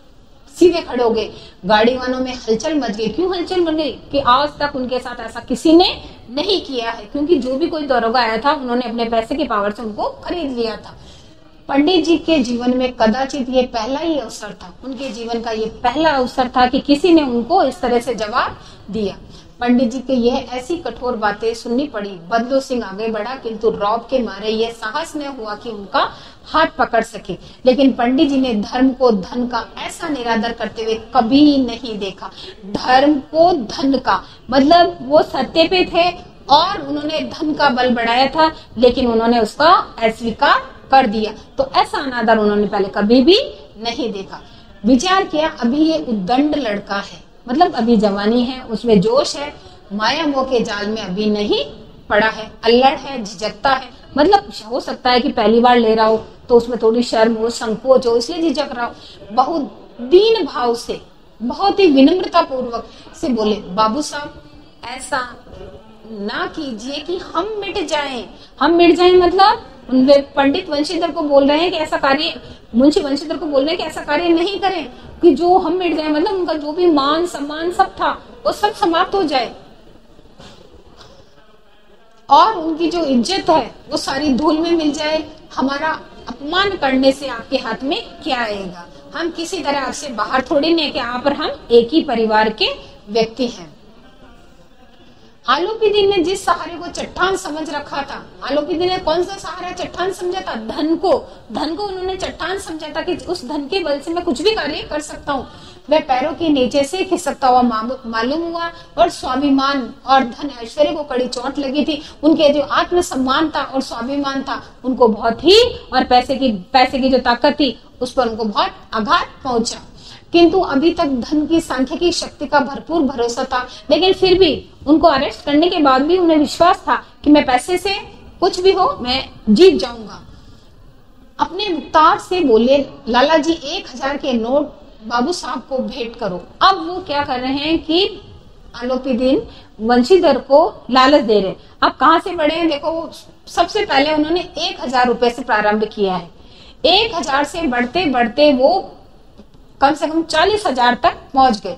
सीधे खड़े हो गए। गाड़ी वालों में हलचल मच गई। क्यों हलचल मच गई? कि आज तक उनके साथ ऐसा किसी ने नहीं किया है, क्योंकि जो भी कोई दरोगा आया था उन्होंने अपने पैसे की पावर से उनको खरीद लिया था। पंडित जी के जीवन में कदाचित ये पहला ही अवसर था, उनके जीवन का ये पहला अवसर था कि किसी ने उनको इस तरह से जवाब दिया। पंडित जी के यह ऐसी कठोर बातें सुननी पड़ी। बदलू सिंह आगे बढ़ा, किंतु रौब के मारे यह साहस न हुआ कि उनका हाथ पकड़ सके। लेकिन पंडित जी ने धर्म को धन का ऐसा निरादर करते हुए कभी नहीं देखा। धर्म को धन का मतलब वो सत्य पे थे और उन्होंने धन का बल बढ़ाया था, लेकिन उन्होंने उसका अस्वीकार कर दिया। तो ऐसा अनादर उन्होंने पहले कभी भी नहीं देखा। विचार किया, अभी ये उद्दंड लड़का है, मतलब अभी जवानी है, उसमें जोश है, माया मोह के जाल में अभी नहीं पड़ा है, अल्लड़ है, झिझकता है। मतलब हो सकता है कि पहली बार ले रहा हो तो उसमें थोड़ी शर्म हो, संकोच हो, इसलिए झिझक रहा हो। बहुत दीन भाव से, बहुत ही विनम्रता पूर्वक से बोले, बाबू साहब ऐसा ना कीजिए कि हम मिट जाएं। हम मिट जाएं मतलब उनके पंडित वंशीधर को बोल रहे हैं कि ऐसा कार्य, मुंशी वंशीधर को बोल रहे हैं कि ऐसा कार्य नहीं करें कि जो हम मिट जाए, मतलब उनका जो भी मान सम्मान सब था वो सब समाप्त हो जाए और उनकी जो इज्जत है वो सारी धूल में मिल जाए। हमारा अपमान करने से आपके हाथ में क्या आएगा? हम किसी तरह आपसे बाहर थोड़ी नहीं कि आप और हम एक ही परिवार के व्यक्ति हैं। आलोपीदीन ने जिस सहारे को चट्टान समझ रखा था, आलोपीदीन ने कौन सा सहारा चट्टान समझा था? धन को उन्होंने चट्टान समझा था कि उस धन के बल से मैं कुछ भी कार्य कर सकता हूँ। वह पैरों के नीचे से खिसकता हुआ मालूम हुआ और स्वाभिमान और धन ऐश्वर्य को कड़ी चोट लगी थी। उनके जो आत्मसम्मान था और स्वाभिमान था उनको बहुत ही, और पैसे की जो ताकत थी उस पर उनको बहुत आघात पहुंचा। किंतु अभी तक धन की सांख्यिकी शक्ति का भरपूर भरोसा था, लेकिन फिर भी उनको अरेस्ट करने के बाद भी उन्हें विश्वास था कि मैं पैसे से कुछ भी हो मैं जीत जाऊंगा। अपने मुख्तार से बोले, लाला जी 1000 के नोट बाबू साहब को भेंट करो। अब वो क्या कर रहे हैं कि आलोपीदीन वंशीधर को लालच दे रहे। अब कहां से बढ़े हैं देखो, सबसे पहले उन्होंने 1000 रुपए से प्रारंभ किया है। 1000 से बढ़ते बढ़ते वो कम से कम 40,000 तक पहुंच गए।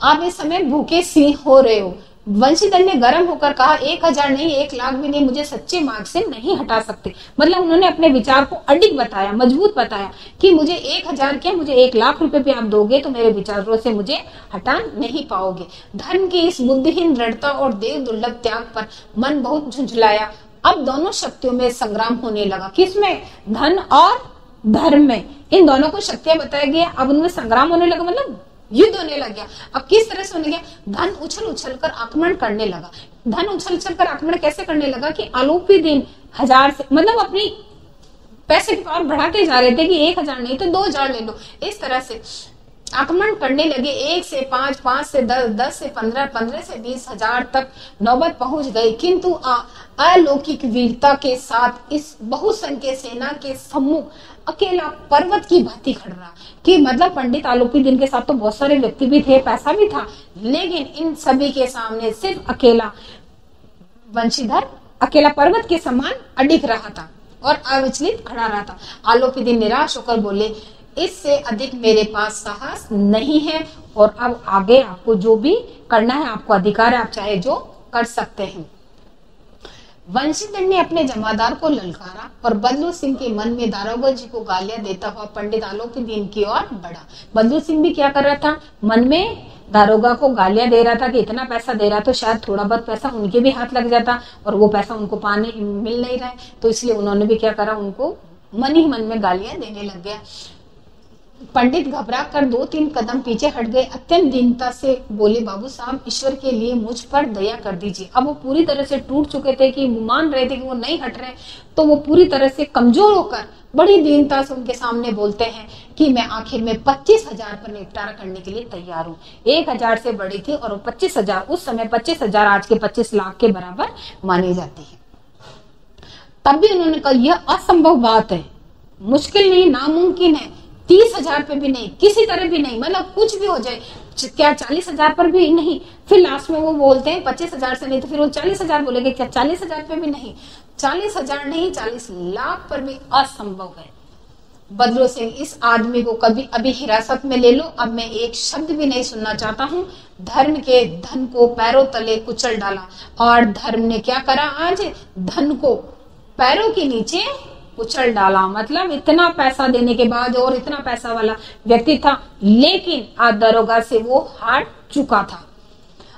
आप इस समय भूखे सिंह हो रहे हो। वंशीधर ने गर्म होकर कहा, 1000 नहीं, 1 लाख भी नहीं, मुझे सच्चे मार्ग से नहीं हटा सकते। मतलब उन्होंने अपने विचार को अडिग बताया, मजबूत बताया कि मुझे 1000 क्या, मुझे 1 लाख रुपए भी आप दोगे तो मेरे विचारों से मुझे हटा नहीं पाओगे। धर्म की इस बुद्धिहीन दृढ़ता और देव दुर्लभ त्याग पर मन बहुत झुंझलाया। अब दोनों शक्तियों में संग्राम होने लगा। किसमें? धन और धर्म में। इन दोनों को शक्तियां बताया गया। अब उनमें संग्राम होने लगा, मतलब युद्ध होने लग गया। अब किस तरह से होने गया? धन उछल उछल कर आक्रमण करने लगा। धन उछल उछल कर आक्रमण कैसे करने लगा कि आलोपीदीन 1000 से, मतलब अपनी पैसे की पावर बढ़ाते जा रहे थे कि 1000 नहीं तो 2000 ले लो। इस तरह से आक्रमण करने लगे। 1 से 5, 5 से 10, 10 से 15, 15 से 20,000 तक नौबत पहुंच गई। किंतु अलौकिक वीरता के साथ इस बहुसंख्य सेना के सम्मुख अकेला पर्वत की भांति खड़ रहा। कि मतलब पंडित आलोपीदीन के साथ तो बहुत सारे व्यक्ति भी थे, पैसा भी था, लेकिन इन सभी के सामने सिर्फ अकेला वंशीधर अकेला पर्वत के समान अडिग रहा था और अविचलित खड़ा रहा था। आलोपीदीन निराश होकर बोले, इससे अधिक मेरे पास साहस नहीं है और अब आगे आपको जो भी करना है, आपको अधिकार है, आप चाहे जो कर सकते हैं। वंशीधर ने अपने जमादार को ललकारा और बदलू सिंह के मन में दारोगा जी को गालियां देता हुआ पंडित आलोपीदीन की ओर बढ़ा। बदलू सिंह भी क्या कर रहा था? मन में दारोगा को गालियां दे रहा था कि इतना पैसा दे रहा तो शायद थोड़ा बहुत पैसा उनके भी हाथ लग जाता, और वो पैसा उनको मिल नहीं रहा है, तो इसलिए उन्होंने भी क्या करा, उनको मन ही मन में गालियां देने लग गया। पंडित घबरा कर 2-3 कदम पीछे हट गए। अत्यंत दीनता से बोले, बाबू साहब ईश्वर के लिए मुझ पर दया कर दीजिए। अब वो पूरी तरह से टूट चुके थे कि मान रहे थे कि वो नहीं हट रहे, तो वो पूरी तरह से कमजोर होकर बड़ी दीनता से उनके सामने बोलते हैं कि मैं आखिर में 25,000 पर निपटारा करने के लिए तैयार हूँ। 1000 से बड़ी थी और 25,000, उस समय 25,000 आज के 25 लाख के बराबर मानी जाती है। तब भी उन्होंने कहा यह असंभव बात है, मुश्किल नहीं, नामुमकिन है। 30,000 पे भी नहीं, किसी तरह भी नहीं, मतलब कुछ भी हो जाए, क्या 40,000 पर भी नहीं। फिर लास्ट में वो बोलते हैं 25,000 से नहीं, तो फिर वो 40,000 बोलेंगे, क्या 40,000 पे भी नहीं, 40,000 नहीं, 40 लाख पर भी असंभव है। बदलू सिंह, इस आदमी को कभी अभी हिरासत में ले लो, अब मैं एक शब्द भी नहीं सुनना चाहता हूँ। धर्म के धन को पैरों तले कुचल डाला, और धर्म ने क्या करा, आज धन को पैरों के नीचे कुचल डाला। मतलब इतना पैसा देने के बाद, और इतना पैसा वाला व्यक्ति था, लेकिन आज दरोगा से वो हार चुका था।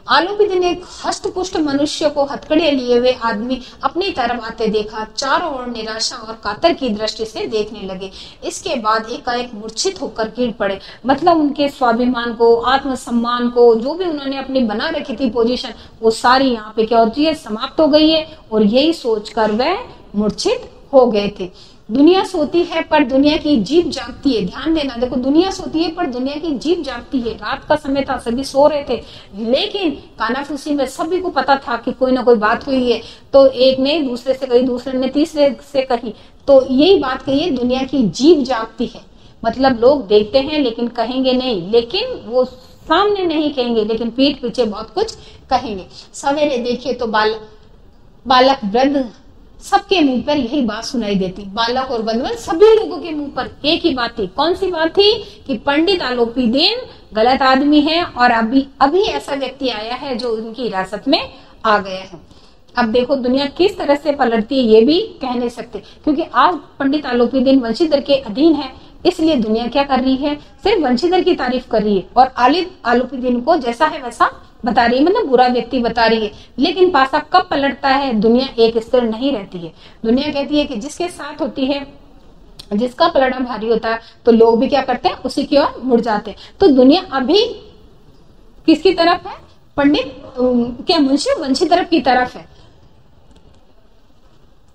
आलोपीदीन ने एक हष्टपुष्ट मनुष्य को हथकड़ियां लिए हुए आदमी अपनी तरफ आते देखा। चारों ओर निराशा और कातर की दृष्टि से देखने लगे। इसके बाद एकाएक मूर्छित होकर गिर पड़े। मतलब उनके स्वाभिमान को, आत्मसम्मान को, जो भी उन्होंने अपनी बना रखी थी पोजीशन, वो सारी यहाँ पे क्या होती है, समाप्त हो गई है। और यही सोचकर वह मूर्छित हो गए थे। दुनिया सोती है पर दुनिया की जीभ जागती है। ध्यान देना, देखो, दुनिया सोती है पर दुनिया की जीभ जागती है। रात का समय था, सभी सो रहे थे, लेकिन कानाफूसी में सभी को पता था कि कोई ना कोई बात हुई है। तो एक ने दूसरे से कही, दूसरे ने तीसरे से कही, तो यही बात कही है, दुनिया की जीभ जागती है। मतलब लोग देखते हैं लेकिन कहेंगे नहीं, लेकिन वो सामने नहीं कहेंगे, लेकिन पीठ पीछे बहुत कुछ कहेंगे। सवेरे देखिए तो बालक वृद्ध सबके मुंह पर यही बात सुनाई देती, बालक और बंधुवन सभी लोगों के मुंह पर एक ही बात थी। कौन सी बात थी? कि पंडित आलोपीदीन गलत आदमी है और अभी अभी ऐसा व्यक्ति आया है जो उनकी हिरासत में आ गया है। अब देखो दुनिया किस तरह से पलटती है ये भी कह नहीं सकते, क्योंकि आज पंडित आलोपीदीन वंशीधर के अधीन है, इसलिए दुनिया क्या कर रही है? सिर्फ वंशीधर की तारीफ कर रही है और आलोपीदीन को जैसा है वैसा बता रही है, मतलब बुरा व्यक्ति बता रही है। लेकिन पासा कब पलटता है? दुनिया एक स्थिर नहीं रहती है। दुनिया कहती है कि जिसके साथ होती है, जिसका पलड़ा भारी होता है, तो लोग भी क्या करते हैं? उसी की ओर मुड़ जाते हैं। तो दुनिया अभी किसकी तरफ है? पंडित क्या मुंशी वंशीधर की तरफ है।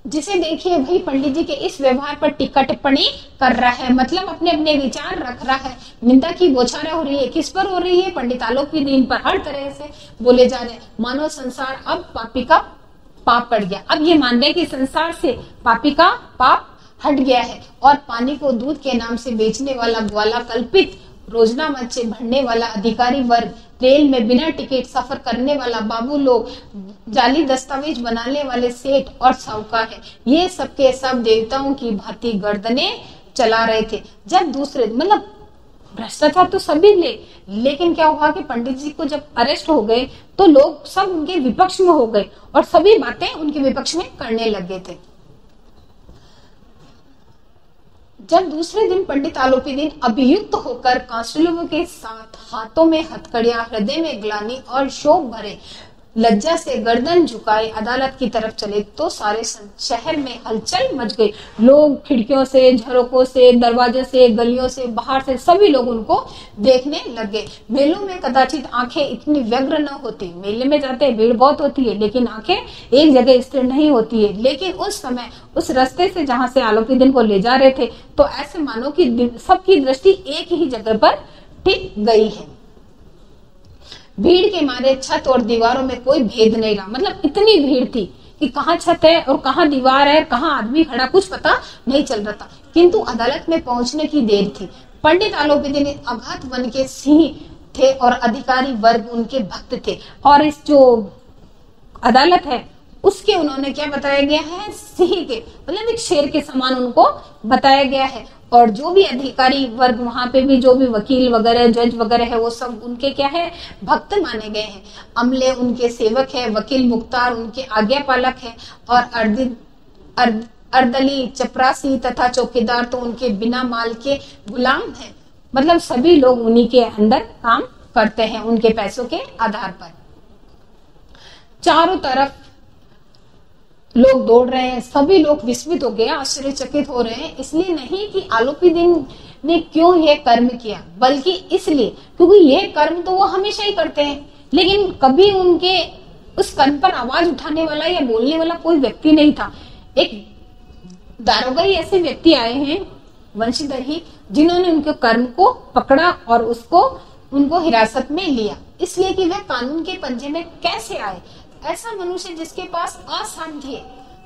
जिसे देखिए भाई पंडित जी के इस व्यवहार पर टीका टिप्पणी कर रहा है, मतलब अपने अपने विचार रख रहा है। निंदा की बौछारें हो रही है, किस पर हो रही है? पंडित आलोपीदीन पर हर तरह से बोले जा रहे हैं। मानव संसार अब पापी का पाप पड़ गया। अब ये मान रहे हैं कि संसार से पापी का पाप हट गया है और पानी को दूध के नाम से बेचने वाला ग्वाला कल्पित, रोजनामच से भरने वाला अधिकारी वर्ग, रेल में बिना टिकट सफर करने वाला बाबू लोग, जाली दस्तावेज बनाने वाले सेठ और साहूकार है, ये सबके सब देवताओं की भांति गर्दने चला रहे थे। जब दूसरे मतलब भ्रष्टाचार तो सभी लेकिन क्या हुआ कि पंडित जी को जब अरेस्ट हो गए तो लोग सब उनके विपक्ष में हो गए और सभी बातें उनके विपक्ष में करने लगे थे। जब दूसरे दिन पंडित आलोपीदीन अभियुक्त होकर कांस्टेबलों के साथ हाथों में हथकड़ियां, हृदय में ग्लानि और शोक भरे लज्जा से गर्दन झुकाए अदालत की तरफ चले तो सारे शहर में हलचल मच गई। लोग खिड़कियों से, झरोकों से, दरवाजे से, गलियों से, बाहर से सभी लोग उनको देखने लगे। मेलों में कदाचित आंखें इतनी व्यग्र न होती। मेले में जाते भीड़ बहुत होती है लेकिन आंखें एक जगह स्थिर नहीं होती है। लेकिन उस समय उस रास्ते से जहां से आलोपीदीन को ले जा रहे थे तो ऐसे मानो कि सबकी दृष्टि एक ही जगह पर टिक गई है। भीड़ के मारे छत और दीवारों में कोई भेद नहीं रहा, मतलब इतनी भीड़ थी कि कहाँ छत है और कहाँ दीवार है, कहाँ आदमी खड़ा, कुछ पता नहीं चल रहा था। किंतु अदालत में पहुंचने की देर थी। पंडित आलोपीदीन अघात वन के सिंह थे और अधिकारी वर्ग उनके भक्त थे और इस जो अदालत है उसके उन्होंने क्या बताया गया है? सिंह के मतलब एक शेर के समान उनको बताया गया है। और जो भी अधिकारी वर्ग वहां पे भी जो भी वकील वगैरह, जज वगैरह है, वो सब उनके क्या है? भक्त माने गए हैं। अमले उनके सेवक है, वकील मुख्तार उनके आज्ञा पालक है और अर्दली, चपरासी तथा चौकीदार तो उनके बिना माल के गुलाम है। मतलब सभी लोग उन्हीं के अंदर काम करते हैं उनके पैसों के आधार पर। चारों तरफ लोग दौड़ रहे हैं, सभी लोग विस्मित हो गए, आश्चर्यचकित हो रहे हैं। इसलिए नहीं कि आलोपीदीन ने क्यों यह कर्म किया, बल्कि इसलिए क्योंकि यह कर्म तो वो हमेशा ही करते हैं, लेकिन कभी उनके उस कर्म पर आवाज उठाने वाला या बोलने वाला कोई व्यक्ति नहीं था। एक दारोगा ही ऐसे व्यक्ति आए हैं, वंशीधर ही, जिन्होंने उनके कर्म को पकड़ा और उनको हिरासत में लिया, इसलिए कि वह कानून के पंजे में कैसे आए। ऐसा मनुष्य जिसके पास असाध्य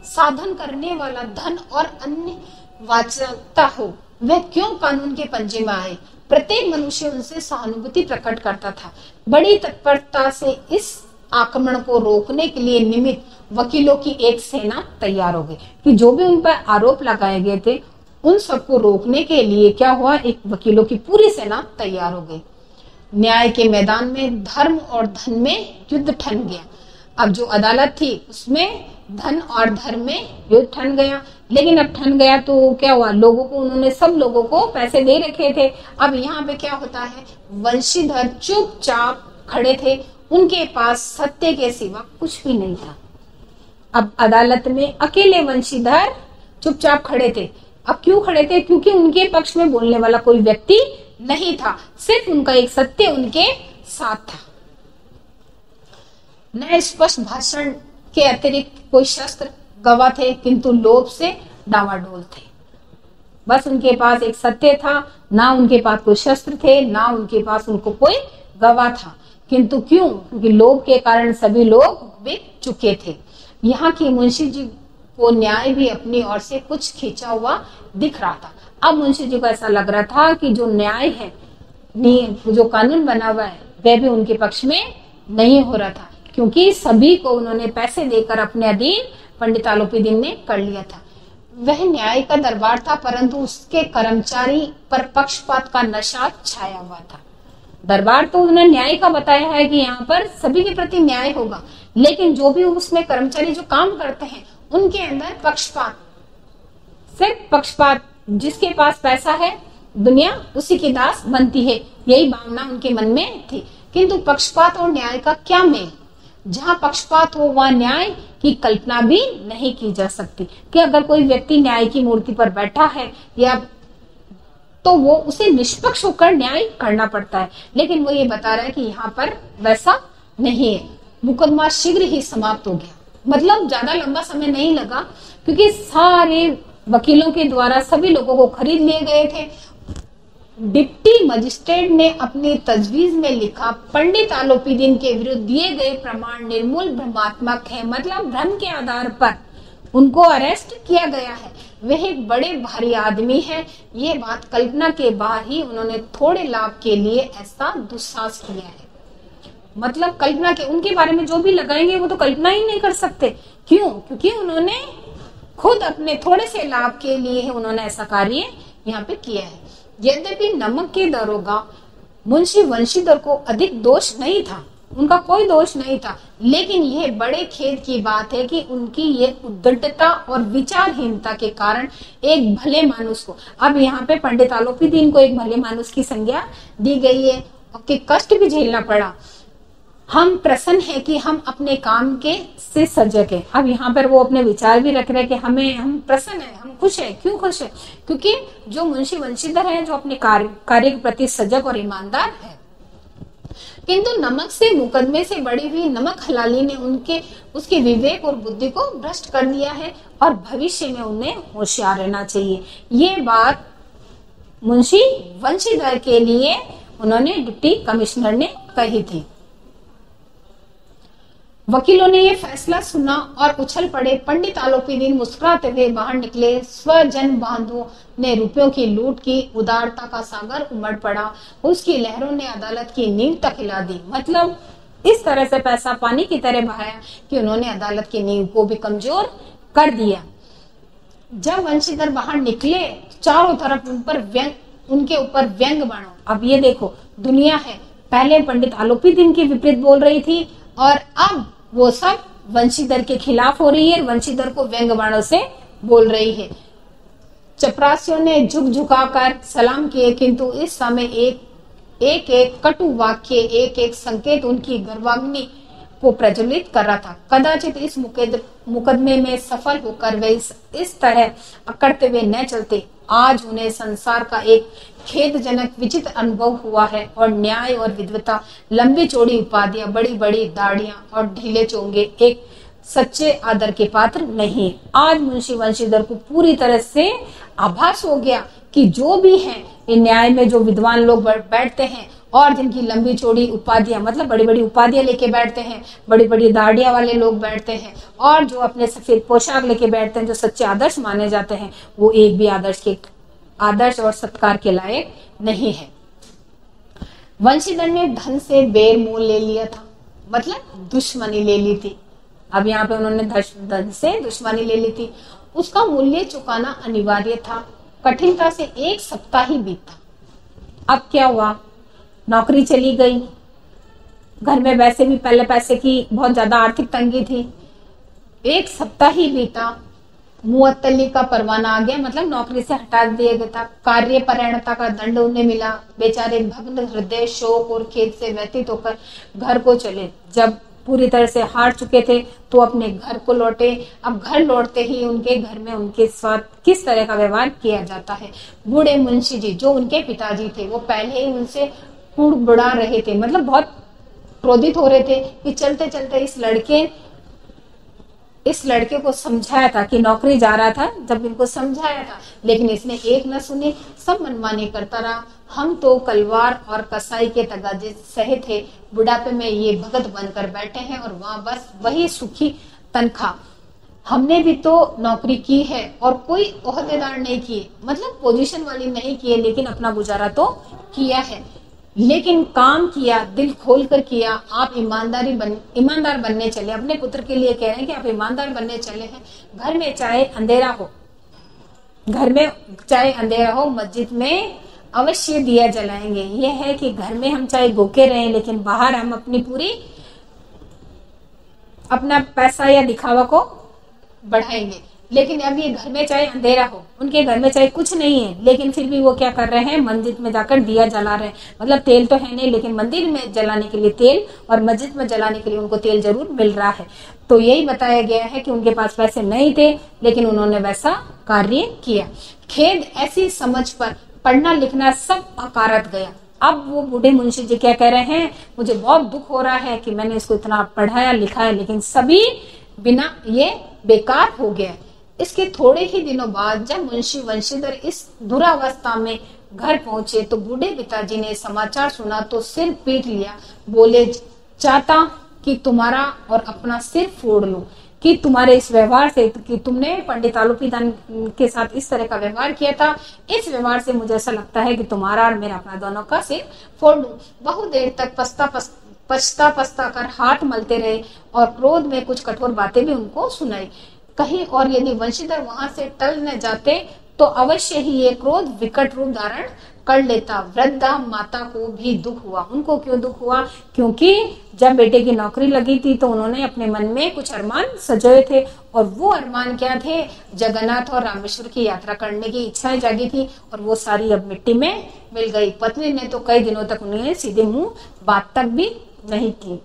साधन करने वाला धन और अन्य वाच्यता हो, वह क्यों कानून के पंजे में आए? प्रत्येक मनुष्य उनसे सहानुभूति प्रकट करता था। बड़ी तत्परता से इस आक्रमण को रोकने के लिए निमित्त वकीलों की एक सेना तैयार हो गई कि जो भी उन पर आरोप लगाए गए थे उन सबको रोकने के लिए क्या हुआ? एक वकीलों की पूरी सेना तैयार हो गई। न्याय के मैदान में धर्म और धन में युद्ध ठन गया। अब जो अदालत थी उसमें धन और धर्म में युद्ध ठन गया। लेकिन अब ठन गया तो क्या हुआ? लोगों को उन्होंने सब लोगों को पैसे दे रखे थे। अब यहाँ पे क्या होता है? वंशीधर चुपचाप खड़े थे, उनके पास सत्य के सिवा कुछ भी नहीं था। अब अदालत में अकेले वंशीधर चुपचाप खड़े थे। अब क्यों खड़े थे? क्योंकि उनके पक्ष में बोलने वाला कोई व्यक्ति नहीं था, सिर्फ उनका एक सत्य उनके साथ था। न स्पष्ट भाषण के अतिरिक्त कोई शस्त्र गवाह थे, किंतु लोभ से डावाडोल थे। बस उनके पास एक सत्य था, ना उनके पास कोई शस्त्र थे, ना उनके पास उनको कोई गवाह था। किंतु क्यों? क्योंकि लोभ के कारण सभी लोग बिक चुके थे। यहाँ की मुंशी जी को न्याय भी अपनी ओर से कुछ खींचा हुआ दिख रहा था। अब मुंशी जी को ऐसा लग रहा था कि जो न्याय है, जो कानून बना हुआ है, वह भी उनके पक्ष में नहीं हो रहा था, क्योंकि सभी को उन्होंने पैसे देकर अपने अधीन पंडित आलोपीदीन ने कर लिया था। वह न्याय का दरबार था, परंतु उसके कर्मचारी पर पक्षपात का नशा छाया हुआ था। दरबार तो उन्होंने न्याय का बताया है कि यहाँ पर सभी के प्रति न्याय होगा, लेकिन जो भी उसमें कर्मचारी जो काम करते हैं उनके अंदर पक्षपात, सिर्फ पक्षपात। जिसके पास पैसा है दुनिया उसी की दास बनती है, यही भावना उनके मन में थी। किंतु पक्षपात और न्याय का क्या मेल? जहां पक्षपात हो वहां न्याय की कल्पना भी नहीं की जा सकती कि अगर कोई व्यक्ति न्याय की मूर्ति पर बैठा है या तो वो उसे निष्पक्ष होकर न्याय करना पड़ता है, लेकिन वो ये बता रहा है कि यहाँ पर वैसा नहीं है। मुकदमा शीघ्र ही समाप्त हो गया, मतलब ज्यादा लंबा समय नहीं लगा, क्योंकि सारे वकीलों के द्वारा सभी लोगों को खरीद लिए गए थे। डिप्टी मजिस्ट्रेट ने अपनी तजवीज में लिखा, पंडित आलोपीदीन के विरुद्ध दिए गए प्रमाण निर्मूल भ्रमात्मक है, मतलब भ्रम के आधार पर उनको अरेस्ट किया गया है। वह एक बड़े भारी आदमी है। ये बात कल्पना के बाहर ही उन्होंने थोड़े लाभ के लिए ऐसा दुस्साहस किया है। मतलब कल्पना के, उनके बारे में जो भी लगाएंगे वो तो कल्पना ही नहीं कर सकते। क्यों? क्योंकि उन्होंने खुद अपने थोड़े से लाभ के लिए उन्होंने ऐसा कार्य यहाँ पे किया है। यद्यपि नमक के दरोगा मुंशी वंशीधर को अधिक दोष नहीं था, उनका कोई दोष नहीं था, लेकिन यह बड़े खेद की बात है कि उनकी ये उद्दंडता और विचारहीनता के कारण एक भले मानुस को, अब यहाँ पे पंडित आलोपीदीन को एक भले मानुस की संज्ञा दी गई है और कि कष्ट भी झेलना पड़ा। हम प्रसन्न है कि हम अपने काम के से सजग है। अब यहाँ पर वो अपने विचार भी रख रहे हैं कि हम प्रसन्न है, हम खुश है। क्यों खुश है? क्योंकि जो मुंशी वंशीधर है जो अपने कार्य के प्रति सजग और ईमानदार है। किंतु नमक से मुकदमे से बड़ी हुई नमक हलाली ने उसके विवेक और बुद्धि को भ्रष्ट कर दिया है और भविष्य में उन्हें होशियार रहना चाहिए। ये बात मुंशी वंशीधर के लिए उन्होंने डिप्टी कमिश्नर ने कही थी। वकीलों ने यह फैसला सुना और उछल पड़े। पंडित आलोपीदीन मुस्कुराते हुए बाहर निकले। स्वजन बांधुओं ने रुपयों की लूट की, उदारता का सागर उमड़ पड़ा, उसकी लहरों ने अदालत की नींव तक हिला दी। मतलब इस तरह से पैसा पानी की तरह बहाया कि उन्होंने अदालत की नींव को भी कमजोर कर दिया। जब वंशीधर बाहर निकले चारों तरफ उनके ऊपर व्यंग बाणों। अब ये देखो, दुनिया है पहले पंडित आलोपीदीन के विपरीत बोल रही थी और अब वो सब वंशीधर के खिलाफ हो रही है, वंशीधर को व्यंग बाणों से बोल रही है। चपरासियों ने झुक झुकाकर सलाम किए, किंतु इस समय एक कटु वाक्य, एक संकेत उनकी गर्वाग्नि को प्रज्वलित कर रहा था। कदाचित इस मुकदमे में सफल होकर वे इस तरह अकड़ते हुए न चलते। आज उन्हें संसार का एक खेदजनक विचित्र अनुभव हुआ है और न्याय और विद्वता, लंबी चौड़ी उपाधियां, बड़ी बड़ी दाढ़ियां और ढीले चोंगे एक सच्चे आदर के पात्र नहीं। आज मुंशी वंशीधर को पूरी तरह से आभास हो गया कि जो भी हैं इन न्याय में जो विद्वान लोग बैठते हैं और जिनकी लंबी चौड़ी उपाधियां, मतलब बड़ी बड़ी उपाधियां लेके बैठते हैं, बड़ी बड़ी दाढ़ियां वाले लोग बैठते हैं और जो अपने सफेद पोशाक लेके बैठते हैं, जो सच्चे आदर्श माने जाते हैं, वो एक भी आदर्श और सत्कार के लायक नहीं है। वंशीधर ने धन से बेर मोल ले लिया था, मतलब दुश्मनी ले ली थी। अब यहाँ पे उन्होंने धन से दुश्मनी ले ली थी, उसका मूल्य चुकाना अनिवार्य था। कठिनता से एक सप्ताह ही बीता। अब क्या हुआ? नौकरी चली गई, घर में वैसे भी पहले पैसे की बहुत ज्यादा आर्थिक तंगी थी। एक सप्ताह ही बीता, मुअत्तली का परवाना आ गया, मतलब नौकरी से हटा दिया गया था। कार्यपरायणता का दंड उन्हें मिला। बेचारे भग्न हृदय, शोक और खेद से व्यतीत होकर घर को चले। जब पूरी तरह से हार चुके थे तो अपने घर को लौटे। अब घर लौटते ही उनके घर में उनके साथ किस तरह का व्यवहार किया जाता है। बूढ़े मुंशी जी जो उनके पिताजी थे, वो पहले ही उनसे कुड़बुड़ा रहे थे, मतलब बहुत क्रोधित हो रहे थे कि चलते चलते इस लड़के को समझाया था कि नौकरी जा रहा था, जब इनको समझाया था, लेकिन इसने एक न सुने, सब मनमानी करता रहा। हम तो कलवार और कसाई के तगाजे सहे थे, बुढ़ापे में ये भगत बनकर बैठे हैं और वहां बस वही सुखी तनख्वाह। हमने भी तो नौकरी की है और कोई ओहदेदार नहीं किए, मतलब पोजीशन वाली नहीं किए, लेकिन अपना गुजारा तो किया है। लेकिन काम किया, दिल खोल कर किया। आप ईमानदार बनने चले, अपने पुत्र के लिए कह रहे हैं कि आप ईमानदार बनने चले हैं। घर में चाहे अंधेरा हो, मस्जिद में अवश्य दिया जलाएंगे। यह है कि घर में हम चाहे भूखे रहें, लेकिन बाहर हम अपना पैसा या दिखावा को बढ़ाएंगे। लेकिन अब ये घर में चाहे अंधेरा हो, उनके घर में चाहे कुछ नहीं है, लेकिन फिर भी वो क्या कर रहे हैं, मस्जिद में जाकर दिया जला रहे हैं। मतलब तेल तो है नहीं, लेकिन मंदिर में जलाने के लिए तेल और मस्जिद में जलाने के लिए उनको तेल जरूर मिल रहा है। तो यही बताया गया है कि उनके पास पैसे नहीं थे, लेकिन उन्होंने वैसा कार्य किया। खेद ऐसी समझ पर पढ़ना लिखना सब अकारत गया। अब वो बूढ़े मुंशी जी क्या कह रहे हैं, मुझे बहुत दुख हो रहा है कि मैंने इसको इतना पढ़ाया लिखाया, लेकिन सभी बिना ये बेकार हो गया। इसके थोड़े ही दिनों बाद जब मुंशी वंशीधर इस दुरावस्था में घर पहुंचे, तो बूढ़े पिताजी ने समाचार सुना तो सिर पीट लिया। बोले, चाहता कि तुम्हारा और अपना सिर फोड़ लूं कि तुम्हारे इस व्यवहार से, कि तुमने पंडित आलोपीदान के साथ इस तरह का व्यवहार किया था, इस व्यवहार से मुझे ऐसा लगता है कि तुम्हारा और मेरा अपना दोनों का सिर फोड़ लूं। बहुत देर तक पछता कर हाथ मलते रहे और क्रोध में कुछ कठोर बातें भी उनको सुनाई। कहीं और यदि वंशीधर वहां से टल न जाते तो अवश्य ही ये क्रोध विकट रूप धारण कर लेता। वृद्धा माता को भी दुख हुआ। उनको क्यों दुख हुआ? क्योंकि जब बेटे की नौकरी लगी थी तो उन्होंने अपने मन में कुछ अरमान सजोए थे, और वो अरमान क्या थे? जगन्नाथ और रामेश्वर की यात्रा करने की इच्छाएं जागी थी, और वो सारी अब मिट्टी में मिल गई। पत्नी ने तो कई दिनों तक उन्हें सीधे मुंह बात तक भी नहीं की।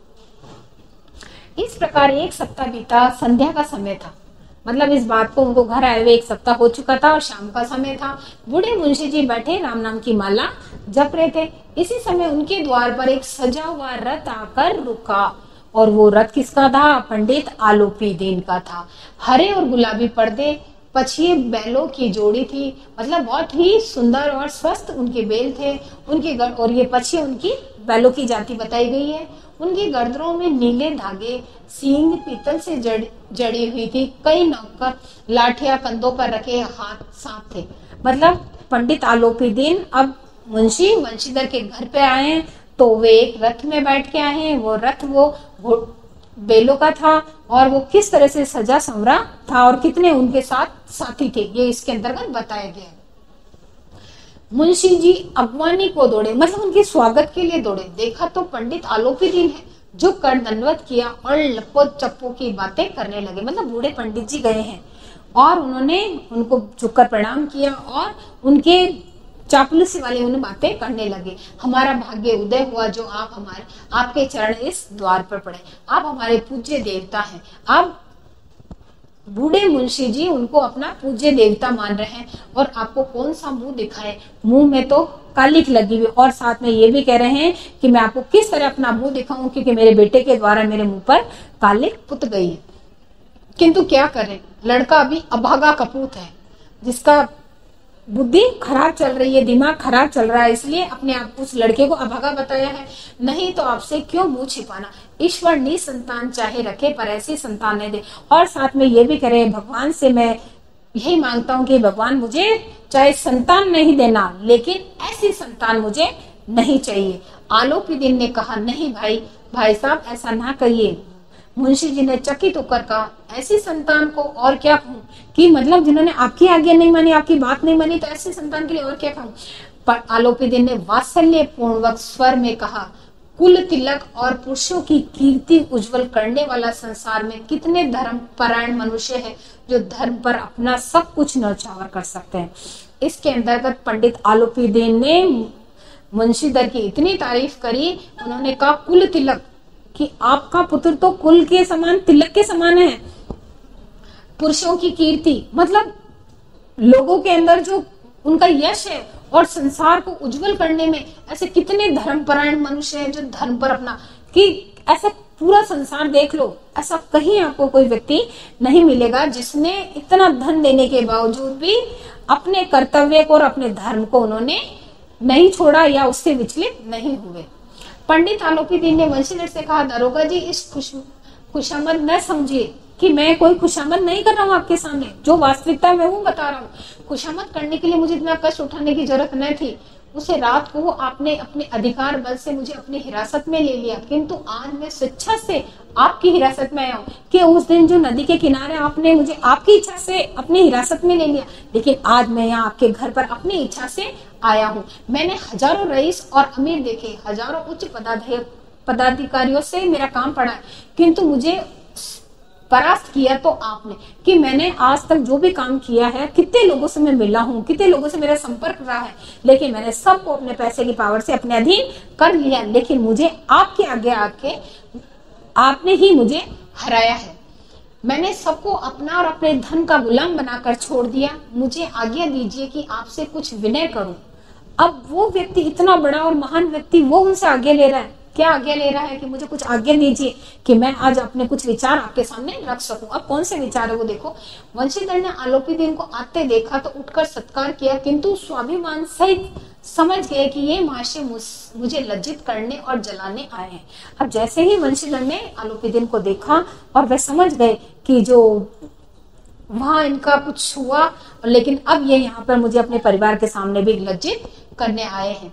इस प्रकार एक सप्ताह बीता। संध्या का समय था, मतलब इस बात को उनको घर आए हुए एक सप्ताह हो चुका था और शाम का समय था। बूढ़े मुंशी जी बैठे राम नाम की माला जप रहे थे। इसी समय उनके द्वार पर एक सजा हुआ रथ आकर रुका, और वो रथ किसका था? पंडित आलोपीदीन का था। हरे और गुलाबी पर्दे, पछिए बैलों की जोड़ी थी, मतलब बहुत ही सुंदर और स्वस्थ उनके बैल थे। और ये पछिए उनकी बैलों की जाति बताई गई है। उनकी गर्दनों में नीले धागे, सींग पीतल से जड़ी हुई थी। कई नौकर लाठियां कंधों पर रखे हाथ साथ थे। मतलब पंडित आलोपीदीन अब मुंशी वंशीधर के घर पे आए हैं, तो वे एक रथ में बैठ के आए हैं। वो रथ वो बैलों का था, और वो किस तरह से सजा संवरा था और कितने उनके साथ साथी थे, ये इसके अंतर्गत बताया गया है। मुंशी जी अगवानी को दौड़े, मतलब उनके स्वागत के लिए दौड़े। देखा तो पंडित आलोपीदीन है, जो कर दंडवत किया और लप्पो चप्पो की बातें करने लगे। मतलब बूढ़े पंडित जी गए हैं और उन्होंने उनको झुककर प्रणाम किया और उनके चापलूसी वाले उन्हें बातें करने लगे। हमारा भाग्य उदय हुआ जो आपके चरण इस द्वार पर पड़े। आप हमारे पूज्य देवता हैं। आप बूढ़े मुंशी जी उनको अपना पूज्य देवता मान रहे हैं, और आपको कौन सा मुंह दिखाए? मुंह में तो कालिख लगी हुई, और साथ में ये भी कह रहे हैं कि मैं आपको किस तरह अपना मुंह दिखाऊं, क्योंकि मेरे बेटे के द्वारा मेरे मुंह पर कालिख पुत गई है। किंतु क्या करें, लड़का अभी अभागा कपूत है, जिसका बुद्धि खराब चल रही है, दिमाग खराब चल रहा है, इसलिए अपने आप उस लड़के को अभागा बताया है। नहीं तो आपसे क्यों मुंह छिपाना? ईश्वर निसंतान चाहे रखे, पर ऐसी संतान नहीं दे। और साथ में ये भी करे, भगवान से मैं यही मांगता हूँ कि भगवान मुझे चाहे संतान नहीं देना, लेकिन ऐसी संतान मुझे नहीं चाहिए। आलोपीदीन ने कहा, नहीं भाई साहब ऐसा ना कहिए। मुंशी जी ने चकित होकर कहा, ऐसी संतान को और क्या कहूं, कि मतलब जिन्होंने आपकी आज्ञा नहीं मानी, आपकी बात नहीं मानी, तो ऐसी संतान के लिए और क्या कहूं। पर आलोपीदीन ने वात्सल्य पूर्वक स्वर में कहा, कुल तिलक और पुरुषों की कीर्ति उज्जवल करने वाला संसार में कितने धर्म परायण मनुष्य है, जो धर्म पर अपना सब कुछ न्यौछावर कर सकते हैं। इसके अंतर्गत पंडित आलोपीदीन ने मुंशीधर की इतनी तारीफ करी, उन्होंने कहा, कुल तिलक, कि आपका पुत्र तो कुल के समान, तिलक के समान है। पुरुषों की कीर्ति, मतलब लोगों के अंदर जो उनका यश है, और संसार को उज्जवल करने में ऐसे कितने धर्मपरायण मनुष्य हैं जो धर्म पर अपना, कि ऐसा पूरा संसार देख लो, ऐसा कहीं आपको कोई व्यक्ति नहीं मिलेगा जिसने इतना धन देने के बावजूद भी अपने कर्तव्य को और अपने धर्म को उन्होंने नहीं छोड़ा या उससे विचलित नहीं हुए। पंडित आलोपीदीन ने वंशीधर से कहा, दरोगा जी इस खुशामद न समझिए कि मैं कोई खुशामद नहीं कर रहा हूँ आपके सामने, जो वास्तविकता में हूँ बता रहा हूँ। खुशामद करने के लिए मुझे इतना कष्ट उठाने की जरूरत नहीं थी। उसे रात को आपने अपने अधिकार बल से मुझे अपनी हिरासत में ले लिया, किंतु आज मैं स्वेच्छा से आपकी हिरासत में आया हूँ। कि उस दिन जो नदी के किनारे आपने मुझे आपकी इच्छा से अपनी हिरासत में ले लिया, लेकिन आज मैं यहाँ आपके घर पर अपनी इच्छा से आया हूँ। मैंने हजारों रईस और अमीर देखे, हजारों उच्च पदाधिकारियों से मेरा काम पड़ा है, किंतु मुझे परास्त किया तो आपने। कि मैंने आज तक जो भी काम किया है, कितने लोगों से मैं मिला हूँ, कितने लोगों से मेरा संपर्क रहा है, लेकिन मैंने सबको अपने पैसे की पावर से अपने अधीन कर लिया, लेकिन मुझे आपके आगे आके आपने ही मुझे हराया है। मैंने सबको अपना और अपने धन का गुलाम बनाकर छोड़ दिया। मुझे आज्ञा दीजिए कि आपसे कुछ विनय करूं। अब वो व्यक्ति, इतना बड़ा और महान व्यक्ति, वो उनसे आज्ञा ले रहा है। क्या आज्ञा ले रहा है? कि मुझे कुछ आज्ञा दीजिए कि मैं आज अपने कुछ विचार आपके सामने रख सकूं। अब कौन से विचार है वो देखो। वंशीधर ने आलोपीदीन को आते देखा तो उठकर सत्कार किया, किंतु स्वाभिमान सहित समझ गए कि ये महाशय मुझे लज्जित करने और जलाने आए हैं। अब जैसे ही वंशीधर ने आलोपीदीन को देखा और वे समझ गए कि जो वहां इनका कुछ हुआ, लेकिन अब ये यहाँ पर मुझे अपने परिवार के सामने भी लज्जित करने आए हैं।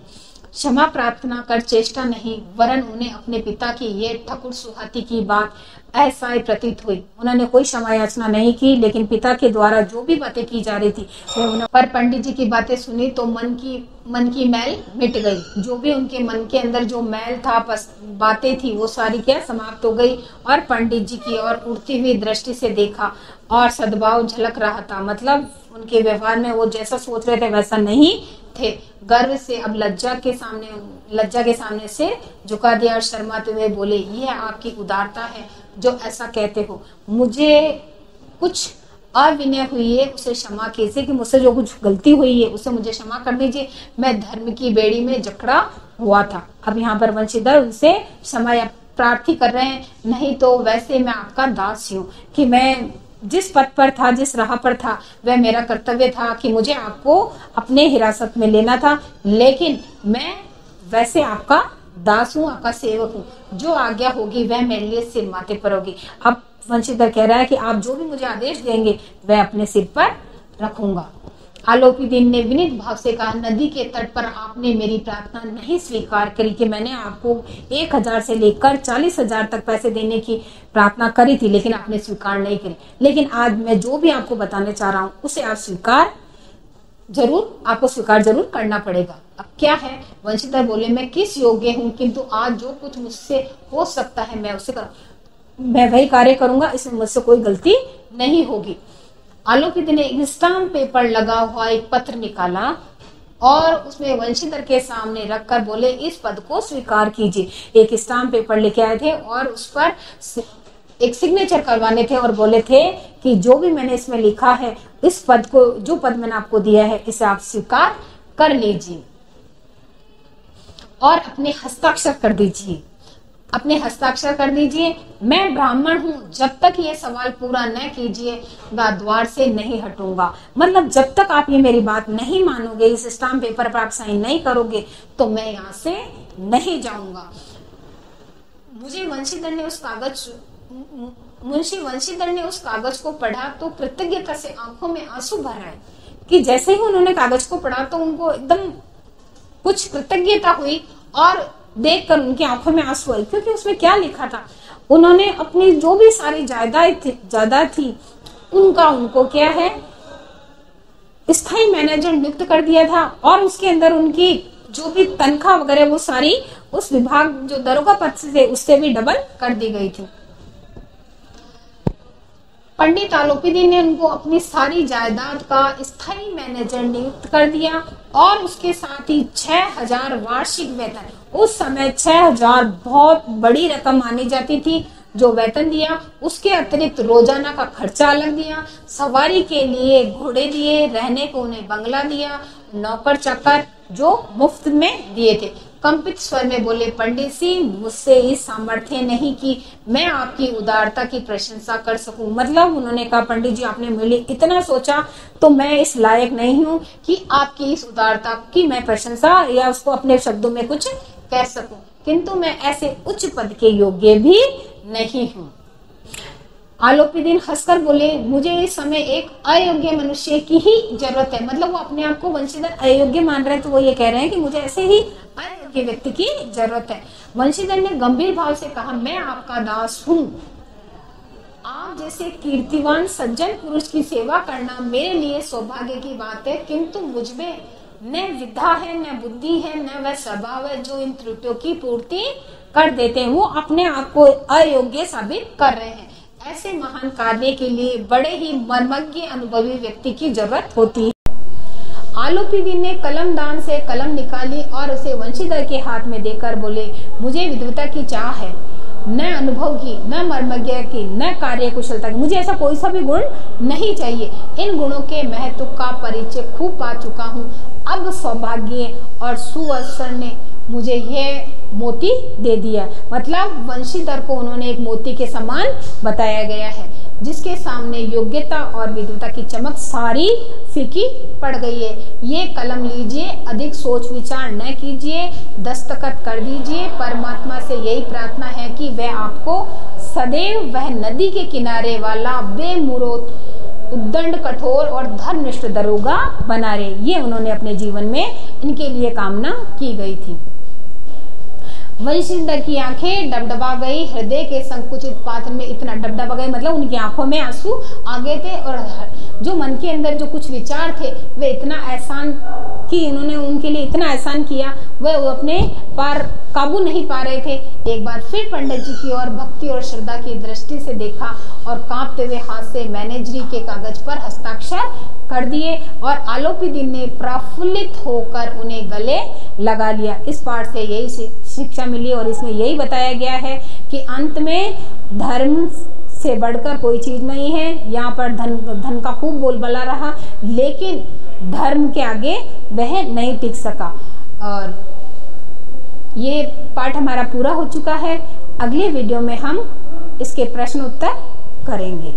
क्षमा प्रार्थना कर चेष्टा नहीं, वरन उन्हें अपने पिता की ये ठकुर सुहाती की बात ऐसा ही प्रतीत हुई। उन्होंने कोई क्षमा याचना नहीं की, लेकिन पिता के द्वारा जो भी बातें की जा रही थी पर पंडित जी की बातें सुनी तो मन की मैल मिट गई। जो भी उनके मन के अंदर जो मैल था, बातें थी, वो सारी क्या समाप्त हो गई। और पंडित जी की ओर उड़ती हुई दृष्टि से देखा और सद्भाव झलक रहा था। मतलब उनके व्यवहार में वो जैसा सोच रहे थे वैसा नहीं थे। गर्व से अब लज्जा के सामने से झुका दिया और शर्माते हुए बोले, यह आपकी उदारता है जो ऐसा कहते हो। मुझे कुछ अविनय हुई है उसे क्षमा कीजिए, कि मुझसे जो कुछ गलती हुई है उसे मुझे क्षमा कर दीजिए। मैं धर्म की बेड़ी में जकड़ा हुआ था। अब यहाँ पर वंशीधर उनसे क्षमा प्रार्थी कर रहे हैं, नहीं तो वैसे मैं आपका दास हूँ, कि मैं जिस पद पर था, जिस राह पर था, वह मेरा कर्तव्य था कि मुझे आपको अपने हिरासत में लेना था, लेकिन मैं वैसे आपका दास हूँ, आपका सेवक हूँ। जो आज्ञा होगी वह मेरे लिए सिर माथे पर होगी। अब वंशीधर कह रहा है कि आप जो भी मुझे आदेश देंगे वह अपने सिर पर रखूंगा। आलोपीदीन ने विनीत भाव से कहा, नदी के तट पर आपने मेरी प्रार्थना नहीं स्वीकार करी कि मैंने आपको 1000 से लेकर 40,000 तक पैसे देने की प्रार्थना करी थी, लेकिन आपने स्वीकार नहीं करी। लेकिन आज मैं जो भी आपको बताने चाह रहा हूँ उसे आपको स्वीकार जरूर करना पड़ेगा। अब क्या है? वंशीधर बोले, मैं किस योग्य हूँ, किंतु आज जो कुछ मुझसे हो सकता है मैं वही कार्य करूंगा, इसमें मुझसे कोई गलती नहीं होगी। आलोपीदीन ने एक स्टाम्प पेपर लगा हुआ एक पत्र निकाला और उसमें वंशीधर के सामने रखकर बोले, इस पद को स्वीकार कीजिए। एक स्टाम्प पेपर लेके आए थे और उस पर एक सिग्नेचर करवाने थे और बोले थे कि जो भी मैंने इसमें लिखा है, इस पद को, जो पद मैंने आपको दिया है, इसे आप स्वीकार कर लीजिए और अपने हस्ताक्षर कर दीजिए। मैं ब्राह्मण हूँ, जब तक ये सवाल पूरा न कीजिएगा द्वार से नहीं हटूंगा। मतलब जब तक आप ये मेरी बात नहीं मानोगे, इस स्टाम्प पेपर पर आप साइन नहीं करोगे, तो मैं यहाँ से नहीं जाऊंगा। मुंशी वंशीधर ने उस कागज को पढ़ा तो कृतज्ञता से आंखों में आंसू भर आए। कि जैसे ही उन्होंने कागज को पढ़ा तो उनको एकदम कुछ कृतज्ञता हुई और देखकर उनकी आंखों में आंसू आए, क्योंकि उसमें क्या लिखा था। उन्होंने अपनी जो भी सारी जायदाद थी उनको क्या है, स्थायी मैनेजर नियुक्त कर दिया था और उसके अंदर उनकी जो भी तनख्वाह वगैरह वो सारी उस विभाग जो दरोगा पद से उससे भी डबल कर दी गई थी। पंडित आलोपीदीन ने उनको अपनी सारी जायदाद का स्थायी मैनेजर नियुक्त कर दिया और उसके साथ ही 6000 वार्षिक वेतन। उस समय 6000 बहुत बड़ी रकम मानी जाती थी। जो वेतन दिया, उसके अतिरिक्त रोजाना का खर्चा अलग दिया, सवारी के लिए घोड़े दिए, रहने को उन्हें बंगला दिया, नौकर चाकर जो मुफ्त में दिए थे। कंपित स्वर में बोले, पंडित जी, मुझसे इस सामर्थ्य नहीं कि मैं आपकी उदारता की प्रशंसा कर सकूं। मतलब उन्होंने कहा, पंडित जी, आपने मेरे लिए इतना सोचा तो मैं इस लायक नहीं हूं कि आपकी इस उदारता की मैं प्रशंसा या उसको अपने शब्दों में कुछ कह सकूं, किंतु मैं ऐसे उच्च पद के योग्य भी नहीं हूं। आलोपी दिन हंसकर बोले, मुझे इस समय एक अयोग्य मनुष्य की ही जरूरत है। मतलब वो अपने आप को वंशीधर अयोग्य मान रहे हैं, तो वो ये कह रहे हैं कि मुझे ऐसे ही अयोग्य व्यक्ति की जरूरत है। वंशीधर ने गंभीर भाव से कहा, मैं आपका दास हूँ। आप जैसे कीर्तिवान सज्जन पुरुष की सेवा करना मेरे लिए सौभाग्य की बात है, किंतु मुझमें न विद्या है, न बुद्धि है, न वह स्वभाव है जो इन त्रुटियों की पूर्ति कर देते हैं। वो अपने आप को अयोग्य साबित कर रहे हैं। ऐसे महान कार्य के लिए बड़े ही मर्मज्ञ अनुभवी व्यक्ति की जरूरत होती है। आलोपी दिन ने कलम दान से कलम निकाली और उसे वंशीधर के हाथ में देकर बोले, मुझे विद्वता की चाह है, न अनुभव की, न मर्मज्ञ की, न कार्य कुशलता की। मुझे ऐसा कोई सा भी गुण नहीं चाहिए। इन गुणों के महत्व का परिचय खूब पा चुका हूँ। अब सौभाग्य और सुअवसर ने मुझे यह मोती दे दिया। मतलब वंशीधर को उन्होंने एक मोती के समान बताया गया है, जिसके सामने योग्यता और विद्वता की चमक सारी फीकी पड़ गई है। ये कलम लीजिए, अधिक सोच विचार न कीजिए, दस्तखत कर दीजिए। परमात्मा से यही प्रार्थना है कि वह आपको सदैव वह नदी के किनारे वाला बेमुरोत, उद्दंड, कठोर और धर्मनिष्ठ दरोगा बना रहे। ये उन्होंने अपने जीवन में इनके लिए कामना की गई थी। वंशीधर की आंखें डबडबा गई, हृदय के संकुचित पात्र में इतना डबडबा गए, मतलब उनकी आंखों में आंसू आ गए थे और जो मन के अंदर जो कुछ विचार थे वे इतना एहसान कि उन्होंने उनके लिए इतना एहसान किया, वह अपने पार काबू नहीं पा रहे थे। एक बार फिर पंडित जी की ओर भक्ति और श्रद्धा की दृष्टि से देखा और कांपते हुए हाथ से मैनेजरी के कागज पर हस्ताक्षर कर दिए और आलोपी दिन ने प्रफुल्लित होकर उन्हें गले लगा लिया। इस पाठ से यही शिक्षा मिली और इसमें यही बताया गया है कि अंत में धर्म से बढ़कर कोई चीज नहीं है। यहाँ पर धन का खूब बोलबाला रहा, लेकिन धर्म के आगे वह नहीं टिक सका। और ये पाठ हमारा पूरा हो चुका है। अगले वीडियो में हम इसके प्रश्न उत्तर करेंगे।